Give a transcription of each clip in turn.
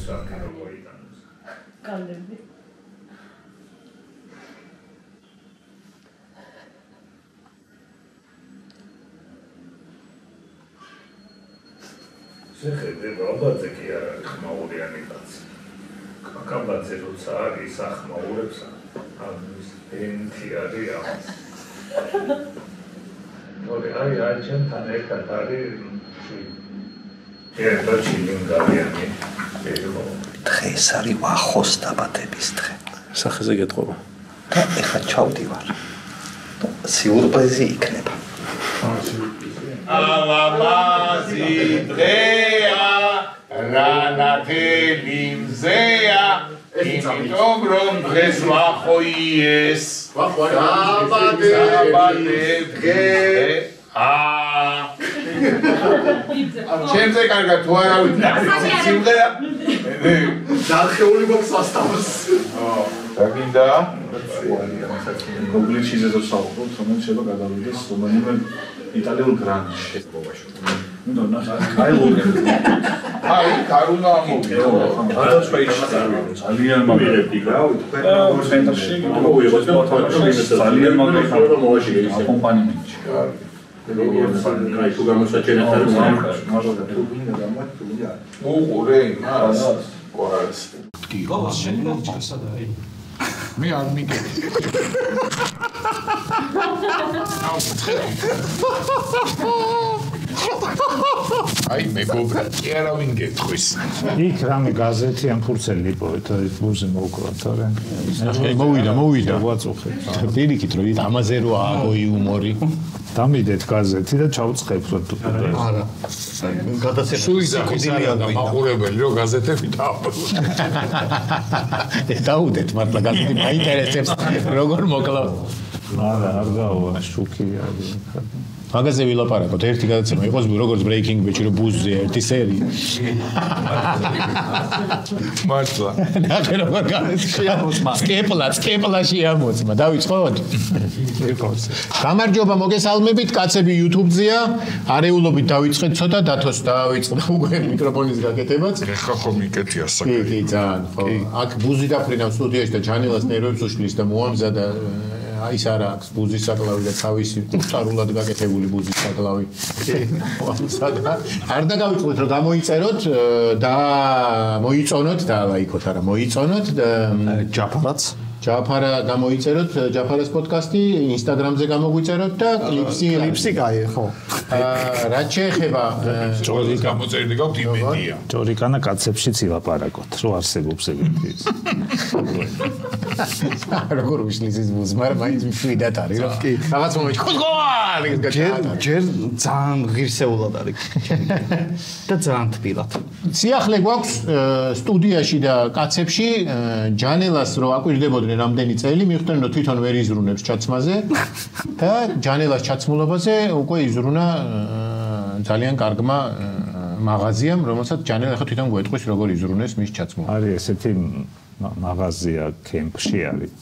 საქმე როგორ იტანოს. კალები. შეხედე ბაბაძე კი არ არის ხმაურიანი კაცი. კაკაბაძე როცა არის ახმაურებს ამის ენთი არის ამას. ნორე აი ჩემთან ერთად არის ერთა ჩილინგავიანი ერო. დღეს არის ვახოს დაბადების დღე. სახეზე გეტყობა. და ეხლა ჩავდივარ. სიურპრიზი იქნება. ალამაზი დღეა რანათელი მზეა იმიტომ რომ დღეს ვახოიეს დაბადე დღე ჩემზე კარგად თუ არავინ სიმღერა დახეული გვაქვს სასტავს დაგინდა გოგლიჩიზე და საუბრობთ რომელიც შეიძლება გადავიდეს რომელიმე იტალიურ გრანჟში უნდა ნახე აი კარუნა ამოვიდა ძალიან მაგერები რა თქვენ ცენტრში მოვიღოთ და ძალიან მაგერები მოვაშიგეთ აკომპანიმენტში აი თუ გამოსაჩენად არის მაგალითად თუ გინდა გამართულია უყურე იმას ყურას კი ბაბა შეიძლება სადაა მე არ მიგები აი მეგობრა კი არავინ გეტყვის იქ რამე გაზეთი ან ფურცელი იპოვეთ აი ბუზე მოვკრა თორე მოვიდა ვაწუხე დირიქით რომ ამაზე რო ააგო იუმორი დამიდეთ გაზეთი და ჩავწყებთ არა გადასახადილია და მაყურებელი რო გაზეთები დაუდეთ მართლა გაზეთი მაინტერესებს როგორ მოკლა არა არ გავა შუქი არის მაგაზე ვილაპარაკოთ ერთი გადაცემა იყოს როგორც breaking bad-ში რო ბუზზე ერთი სერია მართლა ნახე როგორ გამოწმა სკეპლა შეამოწმა დავიწყოთ გამარჯობა მოგესალმებით კაცები YouTube-ზეა არეულობით დავიწყეთ ცოტა დათოს დავიწყდა უკვე მიკროფონის გაკეთებაც ეხა ხომ იკეთია საკი კი ძალიან ხო აქ ბუზი დაფრინავს სტუდიაში და ჯანილას ნერვებს უშლის და მოამზადა ის არა აქვს ბუზის საკლავი და თავისი კუსტარულად გაკეთებული ბუზის საკლავი. არ დაგავიწყოთ რომ გამოიწეროთ და მოიწონოთ და ლაიქოთ არა მოიწონოთ ჯაფარა გამოიწეროთ ჯაფარას პოდკასტი Instagram-ზე გამოგვიწეროთ და კლიპსი კაი ხო. რაც შეეხება ჯორიკა გამოწერილი გაქვთ იმედია. ჯორიკანა კაცებშიც ილაპარაკოთ რო არსებობს ეგეთი ის. როგორ უშლის ის ბუზი, მაგრამ მაინც მშვიდად არის რა. რაღაც მომენტში ხუძღოვარი ჯერ ძალიან ღირსეულად არის და ძალიან თბილად. სიახლე გვაქვს სტუდიაში და კაცებში ჯანელას რო აკვირდებოდნენ რამდენი წელი, მიხვდნენ რომ თვითონ ვერ იზრუნებს ჩაცმაზე და ჯანელას ჩაცმულობაზე უკვე იზრუნა ძალიან კარგმა მაღაზიამ, რომელსაც ჯანელა ხა თვითონ გვეტყვის როგორ იზრუნეს მის ჩაცმულობას. არის ესეთი მაღაზია კემპში არის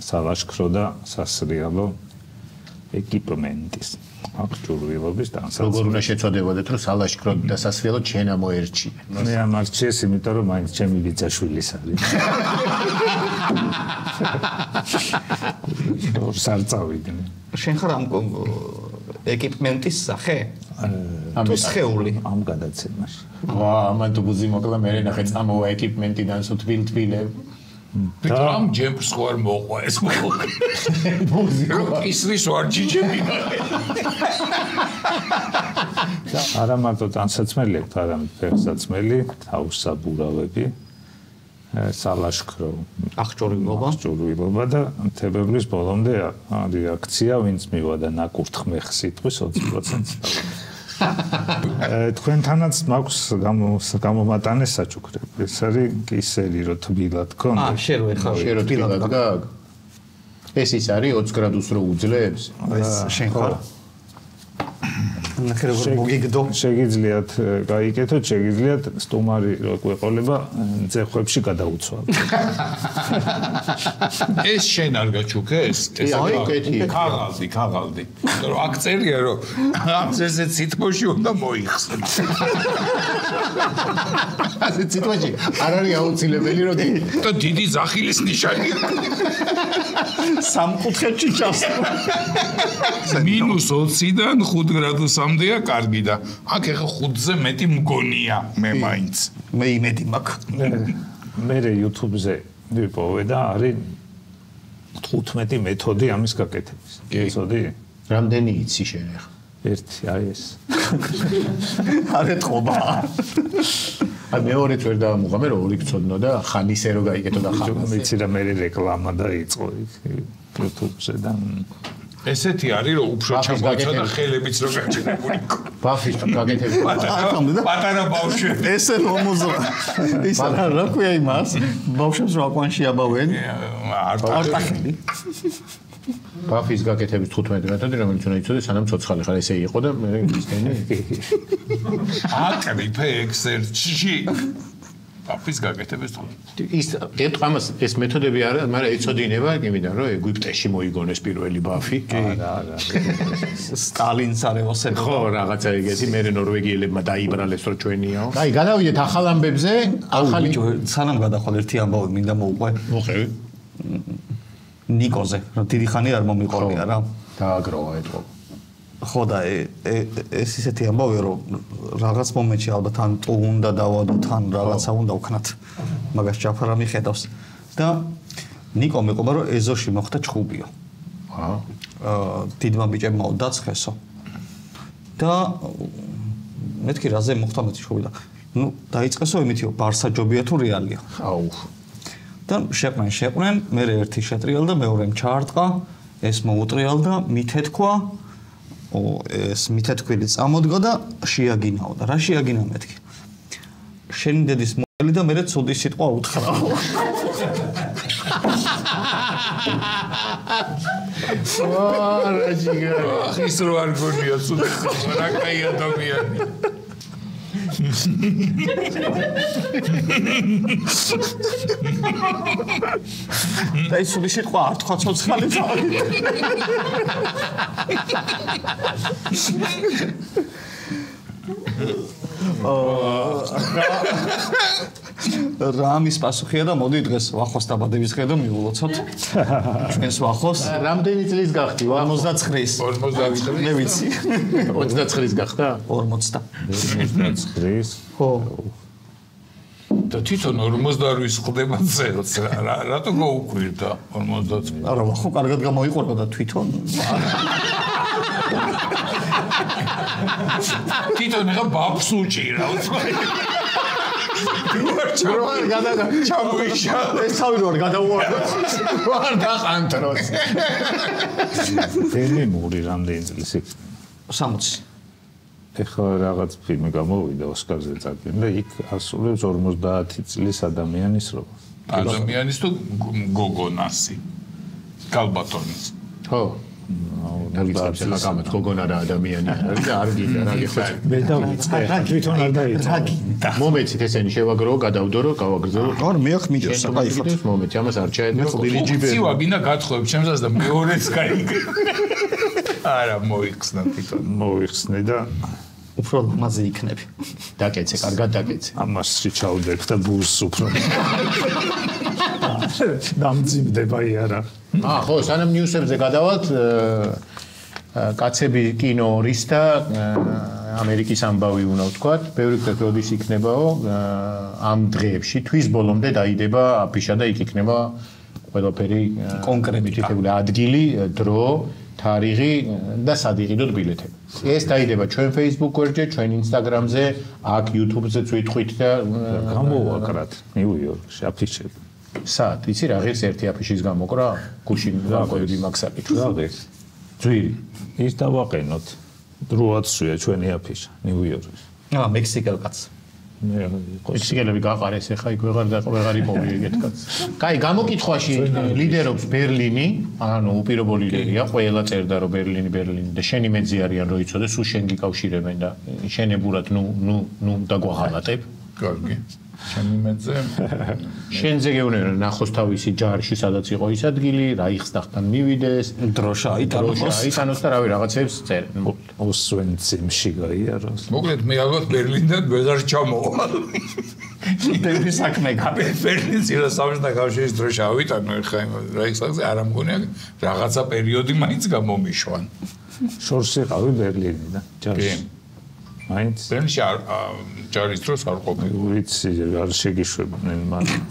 სალაშქრო და სასრიალო ეკიპმენტის აქტუალობის დასაცავად. როგორ უნდა შეწოდებოდეთ რომ სალაშქრო და სასრიალო ჩენა მოერჩია. მე ამარჩიეს იმიტომ რომ მაინც ჩემი ბიძაშვილის არის. სარწავიდნენ. შენ ხარ ამ ეკიპმენტის სახე? თუ სხეული ამ გადაცემაში. ვა, მან თუ ბუზი მოკლა მე ნახე წამოვა ეკიპმენტიდან სულ თბილ-თბილებ. ვიტრამ ჯემს ხო არ მოყვა ეს ბუზი რო ისრის ვარ ჯიჯები. არა მარტო ტანსაცმელი აქვს, არამედ ფეხსაცმელი, თავსაბურავები, სალაშქრო, აღჭურვილობა და თებერვლის ბოლომდე არის აქცია, ვინც მივადა ნაკურთხმეხ სიტყვის 20%. თქვენთანაც მაქვს გამომატანე საჩუქრები. ეს არის კისერი რო თბილად გქონდა. შენ რო ეხა შენ რო თბილად გაგ. ეს ის არის 20 გრადუს რო უძლებს. ეს შენ ხარ. ნახე როგორ მოგიგდო. შეგიძლიათ გაიკეთოთ, შეგიძლიათ სტუმარი რო გვეყოლება ძეხვებში გადაუცვალ. ეს შენ არ გაჩუქეს? ეს ქაღალდი. რომ აქ წერია რომ ამ წესზე ციტბოში უნდა მოიხსნას. ასე ციტვაში არ არის აუცილებელი რომ და დიდი ზახილის ნიშანია. სამკუთხედში ჩასვა. -20-დან 5 გრადუსამდეა კარგი და აქ ეხა 5-ზე მეტი მგონია მე მაინც. მე იმედი მაქვს. მე YouTube-ზე ვიპოვე და არის 15 მეთოდი ამის გაკეთების. იცოდი? რამდენი იცი შენ ახლა? ერთი აი ეს. არ ეთყობა. აი მეორეც ვერ დავამუღამე რომ ორი გწოდნო და ხანისე რო გაიგეთო და ხან. მეცი რა მე რეკლამა დაიწყო YouTube-ზე და ესეთი არის რომ უფრო ჩამოიცა და ხელებიც რო გაჭირებული. ბაფის გაკეთები. პატარა ბავშვები. ესე 50. ისა რა ქვია იმას? ბავშვებს რა კვანში აბავენ? არტახელი. ბაფის გაკეთების 15 მეთოდი რომელიც უნდა იცოდეს სანამ ცოცხალი ხარ ესე იყო და მე ისენი აკრიფე ექსერტში ბაფის გაკეთების 15 ის ამას ეს მეთოდები არა მაგრამ ეწოდინება იმიდან რომ ეგვიპტეში მოიგონეს პირველი ბაფი არა სტალინს არევოსებ ხო რაღაცა ეგეთი მე ნორვეგიელებმა დაიბრალეს რომ ჩვენიო აი გადავიდეთ ახალ ამბებზე ახალი სანამ გადახვალ ერთი ამბავი მინდა მოუყვე მოხევი ნიკოზე რომ დიდი ხანი არ მომიყოლია რა დააგროვა ეთყო ხო და ეს ისეთი ამბავია რომ რაღაც მომენტში ალბათ ან თუ უნდა დავადოთ ან რაღაცა უნდა ვქნათ მაგას ჯაფარა მიხედავს და ნიკო მეყობა რომ ეზოში მოხდა ჩხუბიო დიდმა ბიჭებმა დაცხესო და მეთქი რაზე მოხდა მეთი ჩხუბი და ნუ დაიწყესო იმითიო ბარსა ჯობია თუ რეალია აუ და შეყვნენ მე ერთი შეტრიალდა მეორემ ჩაარტყა ეს მოუტრიალდა მithethქვა ეს მithethქვილი წამოდგა და შეაგინაო და რა შეაგინა მეთქი შენი დედის მოელი და მე ცუდი სიტყვა უთხრაო ვარა ჯიგარი ის რო არ გონია ცუდი რა კაი ადამიანი და ის სული სიტყვა არ თქვა ცოცხალი თავი რამის პასუხია და მოდი დღეს ვახოს დაბადების დღე და მიულოცოთ ჩვენს ვახოს რამდენი წლის გახდი 59-ის 59 მე ვიცი 29-ის გახდა 40 29-ის ხო და თვითონ 48-ის ხდება წელს რატო გაუკვირდა 50 არა ხო კარგად გამოიყურება და თვითონ თვითონ ეხა ბაბს უჭირა უცბარი ჩამოიშა ეს თავი რო არ გადაუვარდა ვარ დახანტროს ელემური რამდენი წლის იქ 60 ეხლა რაღაც ფილმი გამოვიდა ოსკარზე წარდგენილი და იქ ასრულებს 50 წლის ადამიანის როლს ადამიანის თუ გოგონასი გალბატონის ხო დავიწყებს ახლა გამოთ გოგონა რა ადამიანი არის და არ გინდა რა გიხარ მე დავიწყე თვითონ არ დაიწყე მომეცით ესენი შევაგრო გადავდორო გავაგრძელო არ მე აქ მიჯერს საკაიფად მომეცი ამას არ ჩაედნო ხბილი ჯიბერი ცივა გინდა გათხოვებ ჩემსაც და მეორეც გაიგე არა მოიხსნა თვითონ მოიხსნე და უფრო ლამაზი იქნები დაკეცე კარგად დაკეცე ამასში ჩავდებ და ბურს უფრო დამძიმდება იარა ხო სანამ ნიუსებზე გადავალთ კაცები კინოორის და ამერიკის ამბავი უნდა ვთქვათ ბევრი ხდება როდის იქნებაო ამ დღეებში თვის ბოლომდე დაიდება აფიშა და იქ იქნება ყველაფერი კონკრეტული ადგილი დრო თარიღი და სად იყიდოთ ბილეთები. ეს დაიდება ჩვენ Facebook გვერდზე, ჩვენ Instagram-ზე, აქ YouTube-ზე ვიტყვით და გამოვაკრათ ნიუ-იორკში აფიშები. სად? იცი რა ღირს ერთი აფიშის გამოკრა? გუშინ გაყვები მაქსაკით. რა ღირს? ძვირი. ის დავაყენოთ. დროაცვია ჩვენი აფიშა ნიუ-იორკში. მექსიკელ კაცს. მექსიკელები გაყარეს ახლა იქ ვეღარ იპოვი ეგეთ კაცს. კაი, გამოკითხვაში ლიდერობს ბერლინი, ანუ უპირობო ლიდერია, ყველა წერდა რომ ბერლინი და შენი მეძი არიან რომ იცოდეს, სულ შენ გიკავშირებენ და შენებურად ნუ დაგვაღალატებ. კარგი. ჩემი მეძე შენზე გეუბნება ნახოს თავისი ჯარში სადაც იყო ის ადგილი, რაიხსტაგთან მივიდეს, დროშა აიტანოს და რავი რაღაცებს წერენ. ოსვენციმში გაიაროს. მოკლედ მე ალბათ ბერლინიდან ბეზარში ჩამოვალ. ბევრი საქმე გაქვს. ბერლინში რა სამშთა კავშირის დროშა ავიტანო ხა იმ რაიხსტაგზე არ ამგონია რაღაცა პერიოდი მაინც გამომიშვან. შორს იყავი ბერლინიდან ჯარში. მაინც ბერლინში ჯარის დროს არ ყოფილი. ვიცი არ შეგიშვებდნენ მაგრამ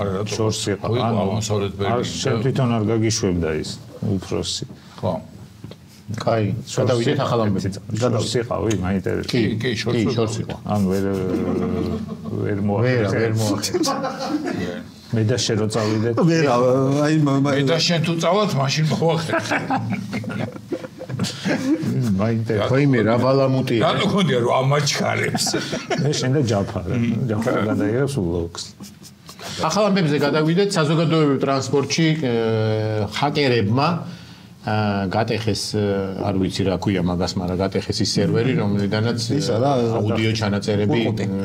არა რა შორს იყავი. აღმოსავლეთ ბერლინში. შენ თვითონ არ გაგიშვებდა ის უფროსი. ხო. კაი, გადავიდეთ ახალ ამბებზე. შორს იყავი მაინტერესებს. კი, შორს იყო. ან ვერ მოახერხე. ვერ მოახერხე. მე და შენ რო წავიდეთ. მე და შენ თუ წავალთ, მაშინ მოახერხე. მაინტერესებს. ხოიმე რა ბალამუტია. რატო გქონდია რომ ამაჩქარებს? მე შენ და ჯაფარა. ჯაფარა გადაიღებს ვლოგს. ახალ ამბებზე გადავიდეთ საზოგადოებრივ ტრანსპორტში ჰაკერებმა გატეხეს არ ვიცი რა ქვია მაგას, მაგრამ გატეხეს ის სერვერი, რომლიდანაც აუდიო ჩანაწერები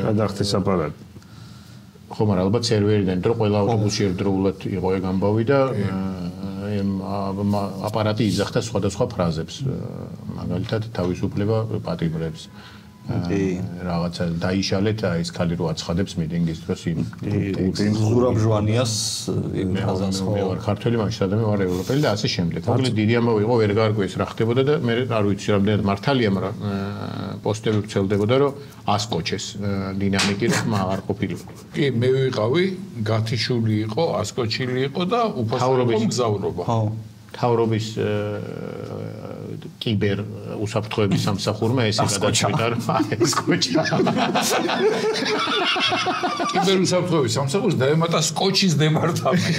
გადახდეს აპარატი. ხო, მაგრამ ალბათ სერვერიდან დრო ყველა ავტობუსში ერთდროულად იყო ეგ ამბავი და აპარატი იძახდა სხვადასხვა ფრაზებს, მაგალითად თავისუფლება პატიმრებს. რაღაცა დაიშალეთ ის ხალი რო აცხადებს მიტინგის დროს იმ ზურაბჟვანიას იმ ფრაზას ხო მე ვარ ქართველი მაშინ სადამე ვარ ევროპელი და ასე შემდეგ. მოკლედ დიდი ამბავი იყო, ვერ გაარკვიეს რა ხდებოდა და მე არ ვიცი რამდენად მართალია, მაგრამ პოსტები ვრცელდებოდა რომ ასკოჩეს დინამიკი რომ აღარ ყოფილიყო. კი, მე ვიყავი, გათიშული იყო, ასკოჩილი იყო და უფასო მგზავრობა. ხო. თავრობის კიბერ უსაფრთხოების სამსახურმა ესე გადაწყვიტა რომ ასკოჩა. კიბერ უსაფრთხოების სამსახურს დაემატა სკოჩის დეპარტამენტი.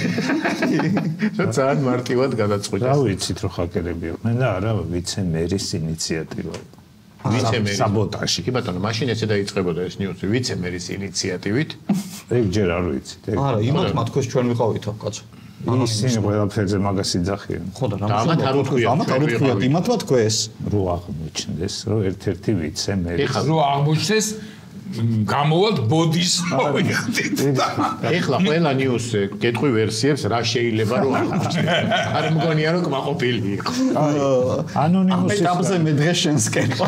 ძალიან მარტივად გადაწყვიტა. რა ვიცით რომ ჰაკერები იყვნენ და არა ვიცე-მერის ინიციატივა. ვიცე-მერი საბოტაჟი. კი ბატონო, მაშინ ესე დაიწყებოდა ეს ნიუსი ვიცე-მერის ინიციატივით. ეგ ჯერ არ ვიცით. არა, იმათ მათქოს ჩვენ ვიყავითო, კაცო. ისინი ყველაფერზე მაგას იძახიან. ხო და ამათ არ უთქვია, ამათ არ უთქვია, იმათ ვთქვეს. რო აღმოჩნდეს, რომ ერთ-ერთი ვიცე-მერი. რო აღმოჩნდეს გამოვალთ ბოდის მოიხდით. ეხლა ყველა ნიუს გეტყვი ვერსიებს რა შეიძლება რომ აღმოჩნდეს. არ მგონია რომ კმაყოფილი იყო. ანონიმუსის ამაზე მე დღეს შენს კეთვა.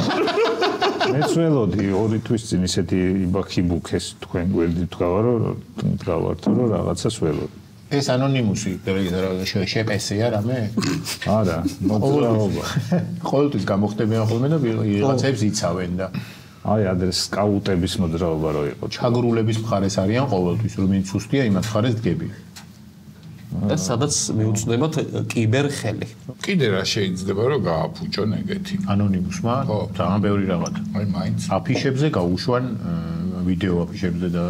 მეც ველოდი 2 თვის წინ ისეთი იბაქი ბუქეს თქვენ გვერდით გავართ რომ რაღაცას ველოდი. ეს ანონიმუსი შეპესია რამე? არა, მოძრაობა. ყოველთვის გამოხდებიან ხოლმე და ვიღაცებს იცავენ და აი ადრეს სკაუტების მოძრაობა რო იყო. ჩაგრულების მხარეს არიან ყოველთვის, რომ ვინც სუსტია, იმათ მხარეს დგები. და სადაც მიუწვდებათ კიბერ ხელი. კიდე რა შეიძლება რომ გააფუჭონ ეგეთი. ანონიმუსმა ძალიან ბევრი რაღაცა. აი მაინც აფიშებზე გაუშვან ვიდეო აფიშებზე და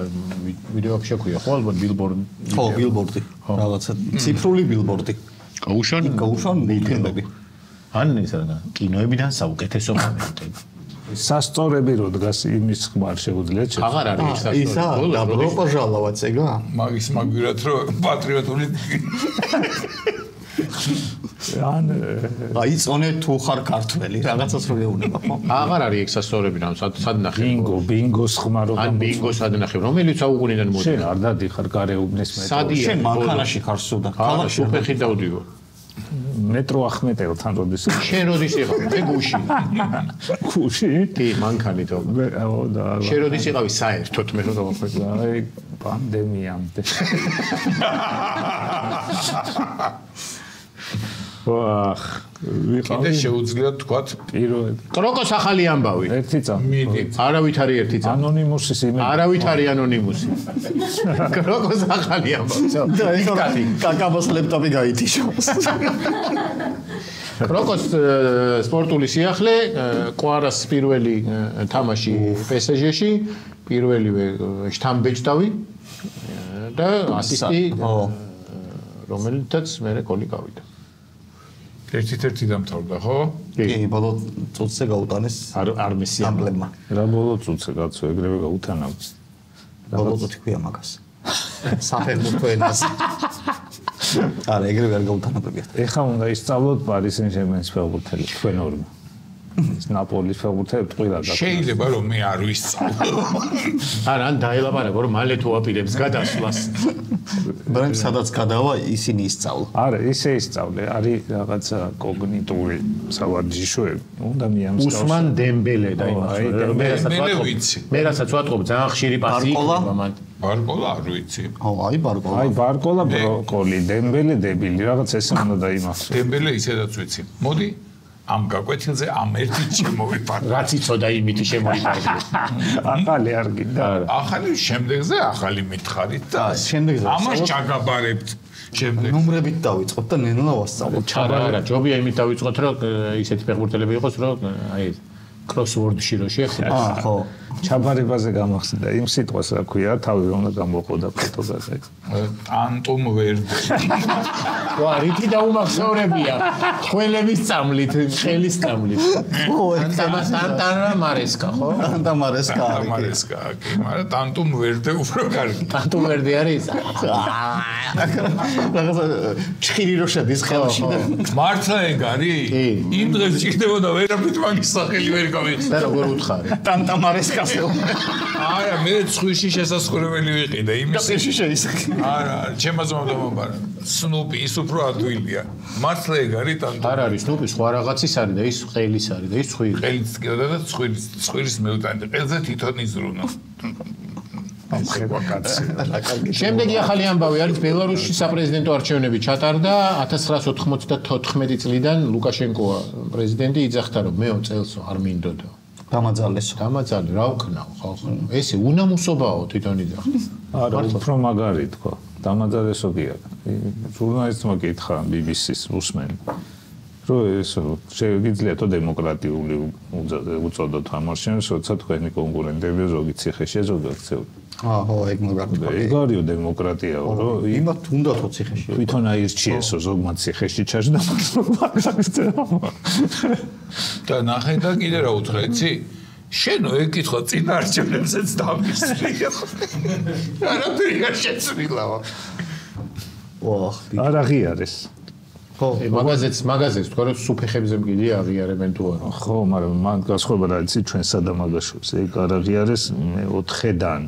ვიდეო აფიша ქვია ხო ალბათ ბილბორდი. ხო, ბილბორდი. რაღაცა ციფრული ბილბორდი. გაუშვან ფილმები. ან ეს რა კინოებიდან საუკეთესო მომენტები. სასწორები რო დგას იმის ხმარ შეუძლიათ შეცდომა. აღარ არის ეს სასწორები. ისა, დაბრო პოჟალავაც ეგა. მაგის მაგირად რომ პატრიოტული ან აიწონე თუ ხარ ქართველი, რაღაცას რო ეუბნება, ხო? აღარ არის ეგ სასწორები რამ სად ნახე. ბინგოს ხმა რო ან ბინგოს სად ნახე, რომელიც საუკუნიდან მოდი. შენ არ დადიხარ გარეუბნის მეტრო. სადია? შენ მანქანაში ხარ სუდა. ქალაქში უფეხით დავდივო. მეტრო ახმეტელთან როდის შენ როდის იყავ? მე გუში. გუში? კი, მანქანით. და შენ როდის იყავი საერთოდ მე რო დავახვეწე. აი პანდემიამდე. ვახ, კიდე შეუძლია თქვათ პირველი. კროკოს ახალი ამბავი. ერთი წამი. მიდი. არავით არის ერთი წამი. ანონიმუსის იმედი. არავით არის ანონიმუსი. კროკოს ახალი ამბავი. და ეხლა კაკაბოს ლეპტოპი გაითიშოს. კროკოს სპორტული სიახლე, კვარას პირველი თამაში PSG-ში, პირველივე შთამბეჭდავი და ასისტი, რომელთაც მე გოლი გავიდა. ერთი დამთავრდა, ხო? კი, ბოლო წუთზე გაუტანეს არ მესია ამბლემა. რა ბოლო წუთზე კაცო, ეგრევე გაუთანავს. ბოლო წუთი ქვია მაგას. საფეხბურთო ენაზე. არა, ეგრევე არ გაუთანაბრებიათ. ეხლა უნდა ისწავლოთ პარის სენ-ჟერმენის ფეხბურთელი თქვენ ორმა. ის ნაპოლის ფეხბურთელებს ყველა გაკეთდა. შეიძლება რომ მე არ ვისწავლო. ან დაელაპარაკო რომ მალე თუ აპირებს გადასვლას. მაგრამ სადაც გადავა ისინი ისწავლა. არა, ისე ისწავლე, არის რაღაცა კოგნიტური სავარჯიშოები. უნდა მიამსკავსო. უსმან დემბელე და იმას. მე ვიცი. მე რასაც ვატყობ, ძალიან ხშირი პასი იქნება მან. ბარკოლა არ ვიცი. აი ბარკოლა. აი ბარკოლა, ბროკოლი, დემბელე, დებილი, რაღაც ესე უნდა დაიმახსო. დემბელე ისედაც ვიცი. მოდი ამ გაკვეთილზე ამ ერთით შემოვიფარგლო. რაც იცოდა იმითი შემოიფარგლო. ახალი არ გინდა. ახალი შემდეგზე ახალი მითხარით და შემდეგზე ამას ჩაგაბარებთ. შემდეგ ნომრებით დავიწყოთ და ნელა ვასწავლოთ. არა, ჯობია იმით დავიწყოთ, რომ ისეთი ფეხბურთელები იყოს, რომ აი კროსვორდში რო შეხვდეთ. ხო. ჩაბარებაზე გამახსენდა იმ სიტყვას რა ქვია, თავი რომ უნდა გამოყოდა ფოტოგრაფია. ანტომ ვერდი. ვა, რითი დაუმახსოვრებია. ხველების წამლით, ხელის წამლით. ო, ანტანა მარესკა, ხო? ანტა მარესკა. მარესკა, კი, მაგრამ ანტომ ვერდე უფრო კარგი. ანტო ვერდი არის? რაღაცა ჩხირი რო შედის ხელში და მართლა ეგ არის? იმ დღეს ჭირდებოდა ვერაფრით მაგის სახელი ვერ გავიხსნა. და როგორ უთხარი? ანტა მარესკას. არა, მე ცხვირში შესასწორებელი ვიყიდე იმის. წირში შეისახე. არა, ჩემო ძმამ დამაბარა. სნუპი ის უფრო ადვილია. მართლა ეგ არის ანტო. არ არის სნუპი, სხვა რაღაცის არის და ის ყელის არის და ის ცხვირი. ყელიც კიდევ და ცხვირის მეუტანდი. ყელზე თვითონ იზრუნო. შემდეგი ახალი ამბავი არის ბელარუსში საპრეზიდენტო არჩევნები ჩატარდა 1994 წლიდან ლუკაშენკოა პრეზიდენტი იძახდა რომ მეო წელსო არ მინდოდა დამაძალესო. დამაძალე რა ვქნაო ხალხო ესე უნამუსობაო თვითონ იძახდა. არა, უფრო მაგარი თქვა. დამაძალესო კი არა. ჟურნალისტმა კითხა BBC-ს უსმენ. რომ ეს შეიძლება თო დემოკრატიული უწოდოთ ამ არჩევნებს, როცა თქვენი კონკურენტები ზოგი ციხეში ზოგი აქცევდა. აჰო, ეგ მოგაკითხა. ეგ არის დემოკრატიაო, რომ იმათ უნდათო ციხეში. თვითონ აირჩიესო ზოგმა ციხეში ჩაჯდა მაგაკეთება. და ნახე და კიდე რა უთხრეცი? შენო ეგ კითხვა წინ არჩევნებზეც დამისწრია. არაფერი არ შეცვლილაო. ოხ, არ აღიარეს. ხო, მაგაზეც თქვა რომ სუფეხებზე მგილი აღიარებენ თუ არა. ხო, მაგრამ მან გასხოვება რა იცი ჩვენ სადამაგაშოს. ეგ არ აღიარეს მე 4-დან.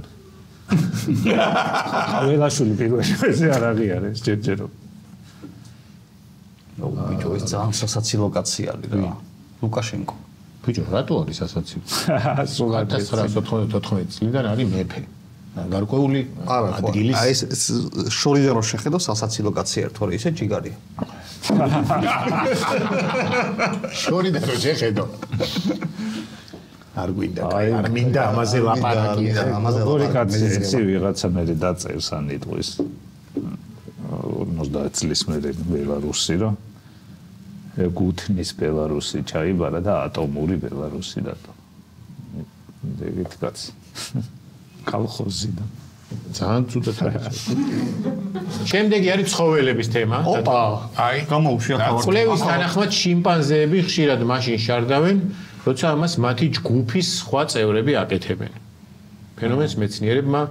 აველაშვილი პირველზე არ აღიარეს ჯერჯერო. ნუ ბიჭო ეს ძალიან სასაცილო კაცი არის რა. ლუკაშენკო. ბიჭო რატო არის სასაცილო? 1994 წლიდან არის მეფე. გარკვეული ადგილის აი ეს შორიდან რო შეხედო სასაცილო კაცი ერთ თორე ისე ჯიგარია. შორიდან რო შეხედო. არ გვინდა, არ მინდა ამაზე ლაპარაკი. ამაზე ორი კაცი ეცი ვიღაცა მე დაწევს ან იტყვის 50 წლის მერე ბელარუსი რა. გუთნის ბელარუსი ჩაიბარა და ატომური ბელარუსი დატო. ეგეთ კაცი. კალხოზი და ძალიან ცუდად არის. შემდეგი არის ცხოველების თემა. ოპა, აი, გამოუშვია თავი. კვლევის თანახმად შიმპანზეები ხშირად მაშინ შარდავენ, როცა ამას მათი ჯგუფის სხვა წევრები აკეთებენ. ფენომენს მეცნიერებმა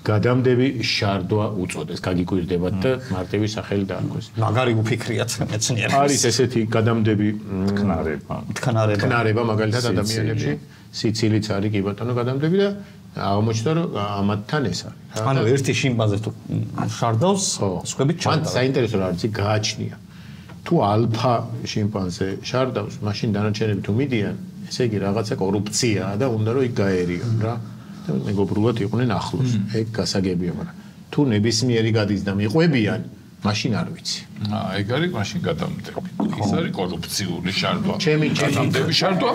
გადამდები შარდვა უწოდეს. გაგიკვირდებათ და მარტივი სახელი დაარქვეს. მაგარი უფიქრიათ მეცნიერებს. არის ესეთი გადამდები თქნარება მაგალითად ადამიანებში სიცილიც არის კი ბატონო გადამდები და აღმოჩნდა რომ ამათთან ეს არის. ანუ ერთი შიმპანზე თუ შარდავს, სხვები მან ჩარდავს. საინტერესო რა არის გააჩნია. თუ ალფა შიმპანზე შარდავს, მაშინ დანარჩენები თუ მიდიან, ესე იგი რაღაცა კორუფციაა და უნდა რომ იქ გაერიონ რა. და მეგობრულად იყვნენ ახლოს. ეგ გასაგებია, მაგრამ თუ ნებისმიერი გადის და მიყვებიან, მაშინ არ ვიცი. ეგ არის მაშინ გადამდები. ის არის კორუფციული შარდვა. ჩემი გადამდები შარდვა?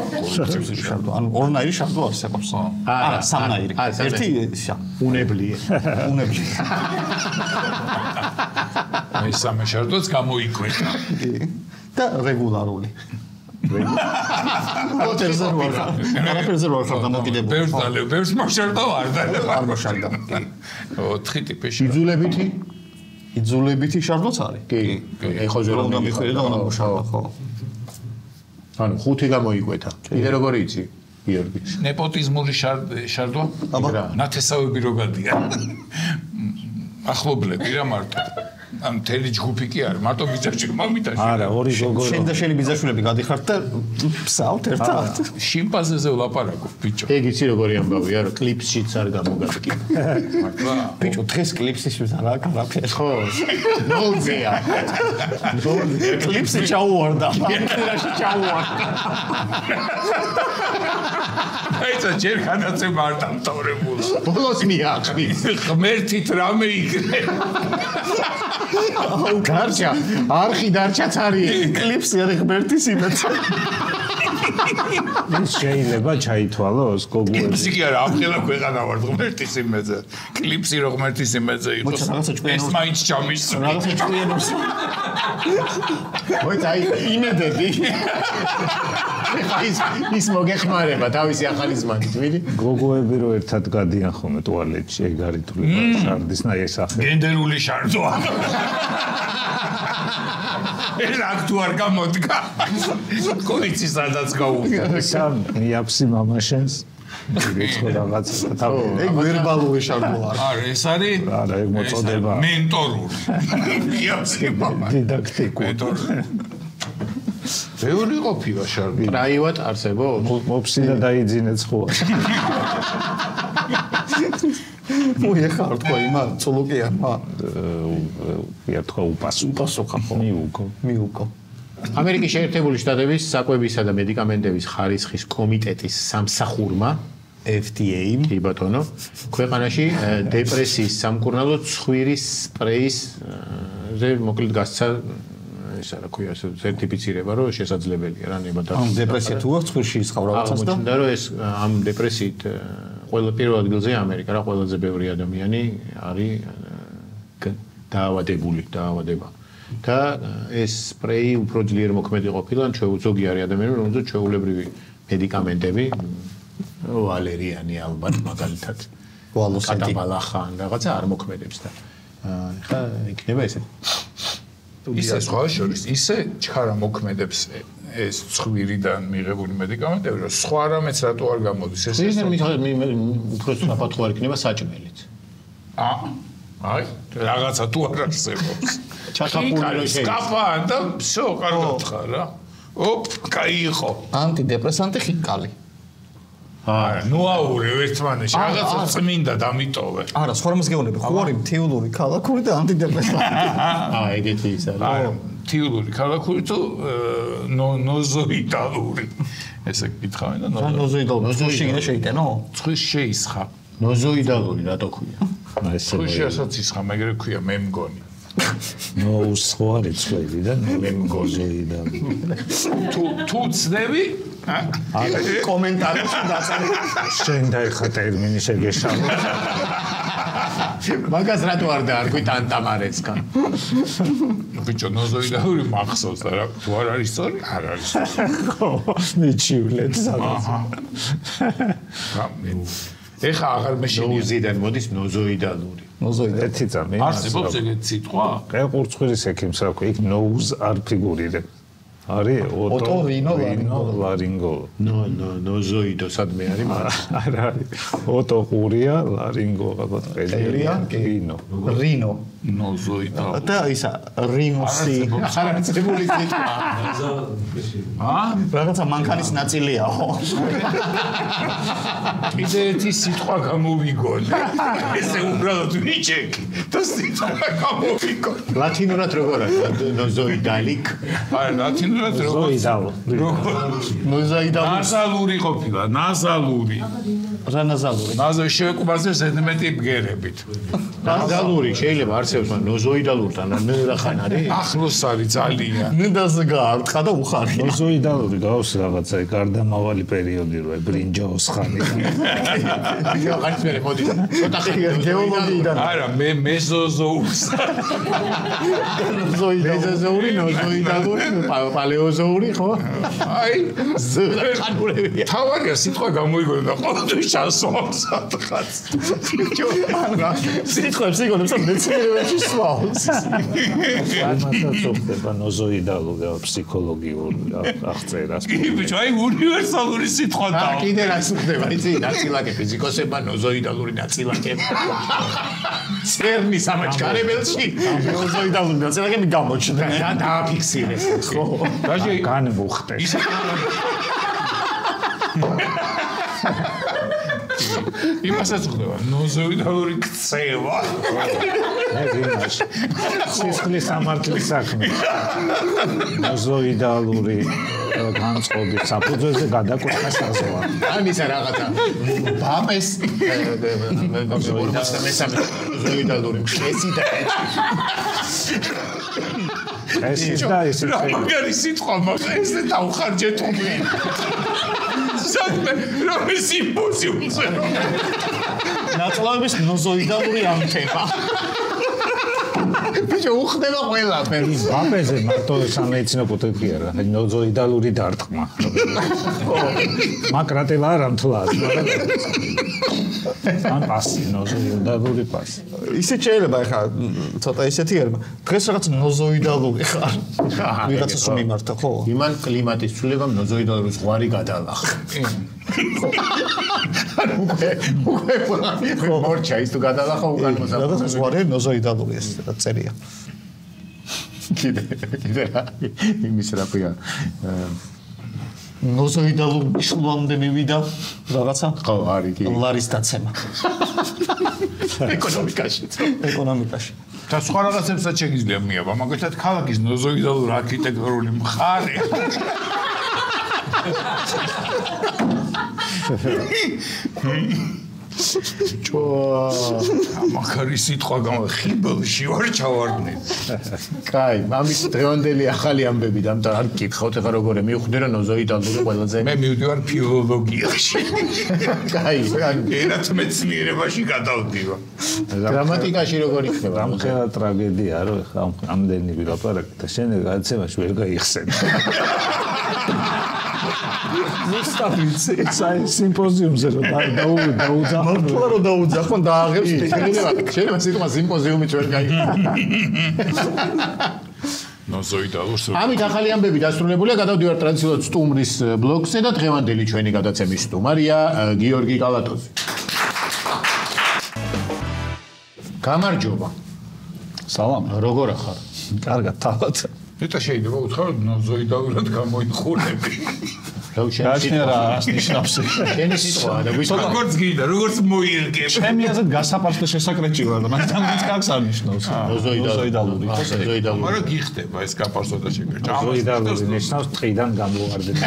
შარდვა. ანუ ორნაირი შარდვა არსებობს. არა, სამნაირი. ერთი უნებლიე. უნებლიე. აი სამე შარდვაც გამოიკვეთა. და რეგულარული. რეგულარული. არაფერზე რო არ ხარ დამოკიდებული. ბევრს მოშარდა ვარ და არ მოშარდა. 4 ტიპში. იძულებითი? იძულებითი შარდვაც არის? კი. ეხოზე რომ მიხვიდე და უნდა მოშარდა, ხო. ანუ 5 გამოიკვეთა. კიდე როგორი იცი? გიორგი. ნეპოტიზმური შარდვა? აბა, ნათესავები რო გადიან. ახლობლები რა მარტო. ამ მთელი ჯგუფი კი არის, მარტო ბიძაშვილი, მამიტაში. არა, ორი გოგო. შენ და შენი ბიძაშვილები გადიხართ და ფსავთ ერთად. შიმპანზეზე ვლაპარაკობ, ბიჭო. ეგ იცი როგორი ამბავია, რომ კლიპსშიც არ გამოგადგი. ბიჭო, დღეს კლიპსისთვის არაფერი. ხო. ნოლზეა. კლიპსი ჩაუვარდა. ამერაში ჩაუვარდა. აიცა ჯერ განაცემა არ დამთავრებულა. ბოლოს მიაყრი. ღმერთით რამე იქნება. აუ გარჩა, არხი დარჩაც არის. კლიპსი არის ღმერთის იმეცი. ის შეიძლება ჩაითვალოს გოგოები. კლიპსი კი არა, ამ ყველა ქვეყანა ვარ ღმერთის იმედზე. კლიპსი რო ღმერთის იმედზე იყოს. ეს მაინც ჩამისწვი. რაღაცა ჭკვიანობს. მოიცა იმედები. ის მოგეხმარება თავისი ახალი ზმანით, ვიდი? გოგოები რო ერთად გადიან ხოლმე ტუალეტში, ეგ არის თულება შარდისნაირი სახე. გენდერული შარდოა. ეს აქტუ არ გამოდგა. კოიცი სადაც გაუვიდა. სამ მიაფსი მამაშენს. რიცხო რაღაცა თავი. ეგ ვერბალური შარდოა. არა, ეს არის არა, ეგ მოწოდება. მენტორული. მიაფსი მამა. დიდაქტიკური. ბევრი ყოფილა შარდო. პრაივატ არსებობს? მოფსი და დაიძინე ცხოა. მოიხარ თქო იმა წულუკიანმა. ერთხელ უპასუხა ხო? მიუგო. ამერიკის შეერთებული შტატების საკვებისა და მედიკამენტების ხარისხის კომიტეტის სამსახურმა FDA-მ, კი ბატონო, ქვეყანაში დეპრესიის სამკურნალო ცხვირის სპრეის მოკლედ გასცა ისა რა ქვია სერტიფიცირება რომ შესაძლებელია რა ნება და ამ დეპრესია თუ აქვს ცხვირში ისხავ რაღაცას და აღმოჩნდა რომ ეს ამ დეპრესიით ყველა პირველ ადგილზე ამერიკა რა ყველაზე ბევრი ადამიანი არის დაავადება და ეს სპრეი უფრო ძლიერ მოქმედი ყოფილა ზოგი არის ადამიანები რომელზეც ჩვეულებრივი მედიკამენტები ვალერიანი ალბათ მაგალითად ვალოსენტი კატაბალახან რაღაცა არ მოქმედებს და ხა იქნება ესე ისე სხვა შორის ისე ჩქარა მოქმედებს ეს ცხვირიდან მიღებული მედიკამენტები რომ სხვა რამეც რატო არ გამოდის ეს ისე უფრო საფრთხე არ იქნება საჭმელიც აი რაღაცა თუ არ არსებობს ჩახაპული რო შეიძლება კაფა და всё კარგად ხარ რა ოპ кайხო ანტიდეპრესანტი ხინკალი არა ნუ აურევ ერთმანეთში რაღაცა წმინდა დამიტოვე არა სხვა რამეს გეუბნები ხო არის მთიულური ქალაქური და ანტიდეპრესანტი ეგეთი ის არის არა მთიულური ქალაქური თუ ნოზოიდალური ესე გითხავენ და ნოზოიდალური შეგინე შეიტენო ცხვირს შეისხა ნოზოიდალური რატო ქვია ცხვირში ასაც ისხა მეგრე ქვია მე მგონი ნოუსხوارი ცხვირი და მე მგონი თუ ცდები კომენტარებში დაწარი შენ დაიხა ტერმინი შეგეშალო მაგას რატო არ დაარქვით ანტამარესკა ბიჭო ნოზოიდალური მახსოვს და რა თუ არ არის სწორი არ არის ხო მიჩივლეთ სადაც ეხა აღარ მეშინია ნოუზიდან მოდის ნოზოიდალური ერთი წამი არსებობს ეგეთი სიტყვა ყურცხვირის ექიმს რა ქვია იქ ნოუზ არ ფიგურირებ არის ოტორინო ლარინგო ნოზოიდო სადმე არის არ არის ოტოყურია ლარინგო ალბათ ყელია რინო ნოზოიდო და ისა რინოსი ხარაცებული სიტყვა რაღაცა მანქანის ნაწილიაო კიდე ერთი სიტყვა გამოვიგონე ესე უბრალოდ ვიჩეკი და სიტყვა გამოვიგონე ლათინურად როგორ არის ნოზოიდალიკ არა ლათინურად როგორ ნოზოიდალური ნაზალური ყოფილა ნაზალური რა ნაზალური ნაზო შევეკუბაზე ზედმეტი ბგერებით ნაზალური შეიძლება არსებობს მაგრამ ნოზოიდალურთან ნერახან არის ახლოს არის ძალიან ნიდაზე გაარტყა და უხარია ნოზოიდალური გავს რაღაცა გარდამავალი პერიოდი რო ბრინჯაოს ხანი ხარც მე მოდი ცოტა გეოლოგიიდან არა მე მეზოზოუს მეზოზოური ნოზოიდალური პალეოზოური ხო აი ზღანურებია თავარია სიტყვა გამოიგონა და ყოველთვის ჩასვავს სადღაც. სიტყვებს იგონებს და მეცნიერებაში სვავს. ამასაც ხდება ნოზოიდალური ფსიქოლოგიური აღწერას. კი, ბიჭო, აი უნივერსალური სიტყვა და. კიდე რაც ხდება, იცი, ნაწილაკები ფიზიკოსებმა ნოზოიდალური ნაწილაკები. CERN-ის ამაჩქარებელში ნოზოიდალური ნაწილაკები გამოჩნდა და დააფიქსირეს. ხო. დაჟე განმუხტეს. იმასაც ხდება ნოზოიდალური ქცევა. სისხლის სამართლის საქმე. ნოზოიდალური განწყობის საფუძველზე გადაკვეთა საზღვა. ან ისა რაღაცა ბაპეს ნოზოიდალური მშესი და ეს და ეს მაგარი სიტყვა მაქვს ესე დავხარჯეთ ხოლმე. საქმე რომ სიმპოზიუმზე. ნაწლავების ნოზოიდალური ანთება. ბიჭო, უხდება ყველაფერი. ბაპეზე მარტო სამედიცინო კუთხვი არა, ნოზოიდალური დარტყმა. მაკრატელა არ ამთლად. ან პასი, ნოზოიდალური პასი. ისე შეიძლება ხა ცოტა ისეთი ერმა. დღეს რაღაც ნოზოიდალური ხარ. ვიღაცას მიმართა, ხო? იმან კლიმატის ცვლილებამ ნოზოიდალური ზღვარი გადალახა. უკვე მორჩა ის თუ გადალახა უკან მოსახლე. რაღაც ზღვარი ნოზოიდალური ეს რა წერია. კიდე რა იმის რა ქვია ნოზოიდალურ მშლამდე მივიდა რაღაცა? ხო, არის კი. ლარის დაცემა. ეკონომიკაში. ეკონომიკაში. და სხვა რაღაცებსაც შეგიძლია მიაბა, მაგალითად ქალაქის ნოზოიდალური არქიტექტურული მხარე. მაგარი სიტყვა გამახიბელში ვარ ჩავარდნი. კაი, ამის დღევანდელი ახალი ამბები და არ გითხავთ ახლა როგორ მივხვდი რომ ნოზოიდალური ყველაზე მე მივდივარ ფილოლოგიაში. კაი, ენათმეცნიერებაში გადავდივარ. გრამატიკაში როგორ იქნება? დამხელა ტრაგედია რომ ხა ამდენი ვილაპარაკეთ და შენ გადაცემაში ვერ გაიხსენე. მუსტაფიცი სიმპოზიუმზე რომ დაუძახო. მართლა რომ დაუძახო დააღებს შეიძლება სიტყვა სიმპოზიუმიც ვერ გაიგო. ნოზოიდალურს ამით ახალი ამბები დასრულებულია, გადავდივართ ტრანსილოთ სტუმრის ბლოგზე და დღევანდელი ჩვენი გადაცემის სტუმარია გიორგი კალატოზი. გამარჯობა. სალამ. როგორ ახარ? კარგად, თავად. ეტა შეიძლება უთხრა ნოზოიდალურად გამოიხურები. გაჩნია რა ნიშნავს. შენი სიტყვაა და ვისკა. როგორც გინდა, როგორც მოიერგებ. ჩემი აზრით გასაფართო შესაკრეჭი ვარ და მაგრამ ის კარგს არ ნიშნავს. ნოზოიდალური. ნოზოიდალური. მაგრამ გიხდება ეს გაფარსო და შეკრეჭა. ნოზოიდალური ნიშნავს ტყიდან გამოვარდები.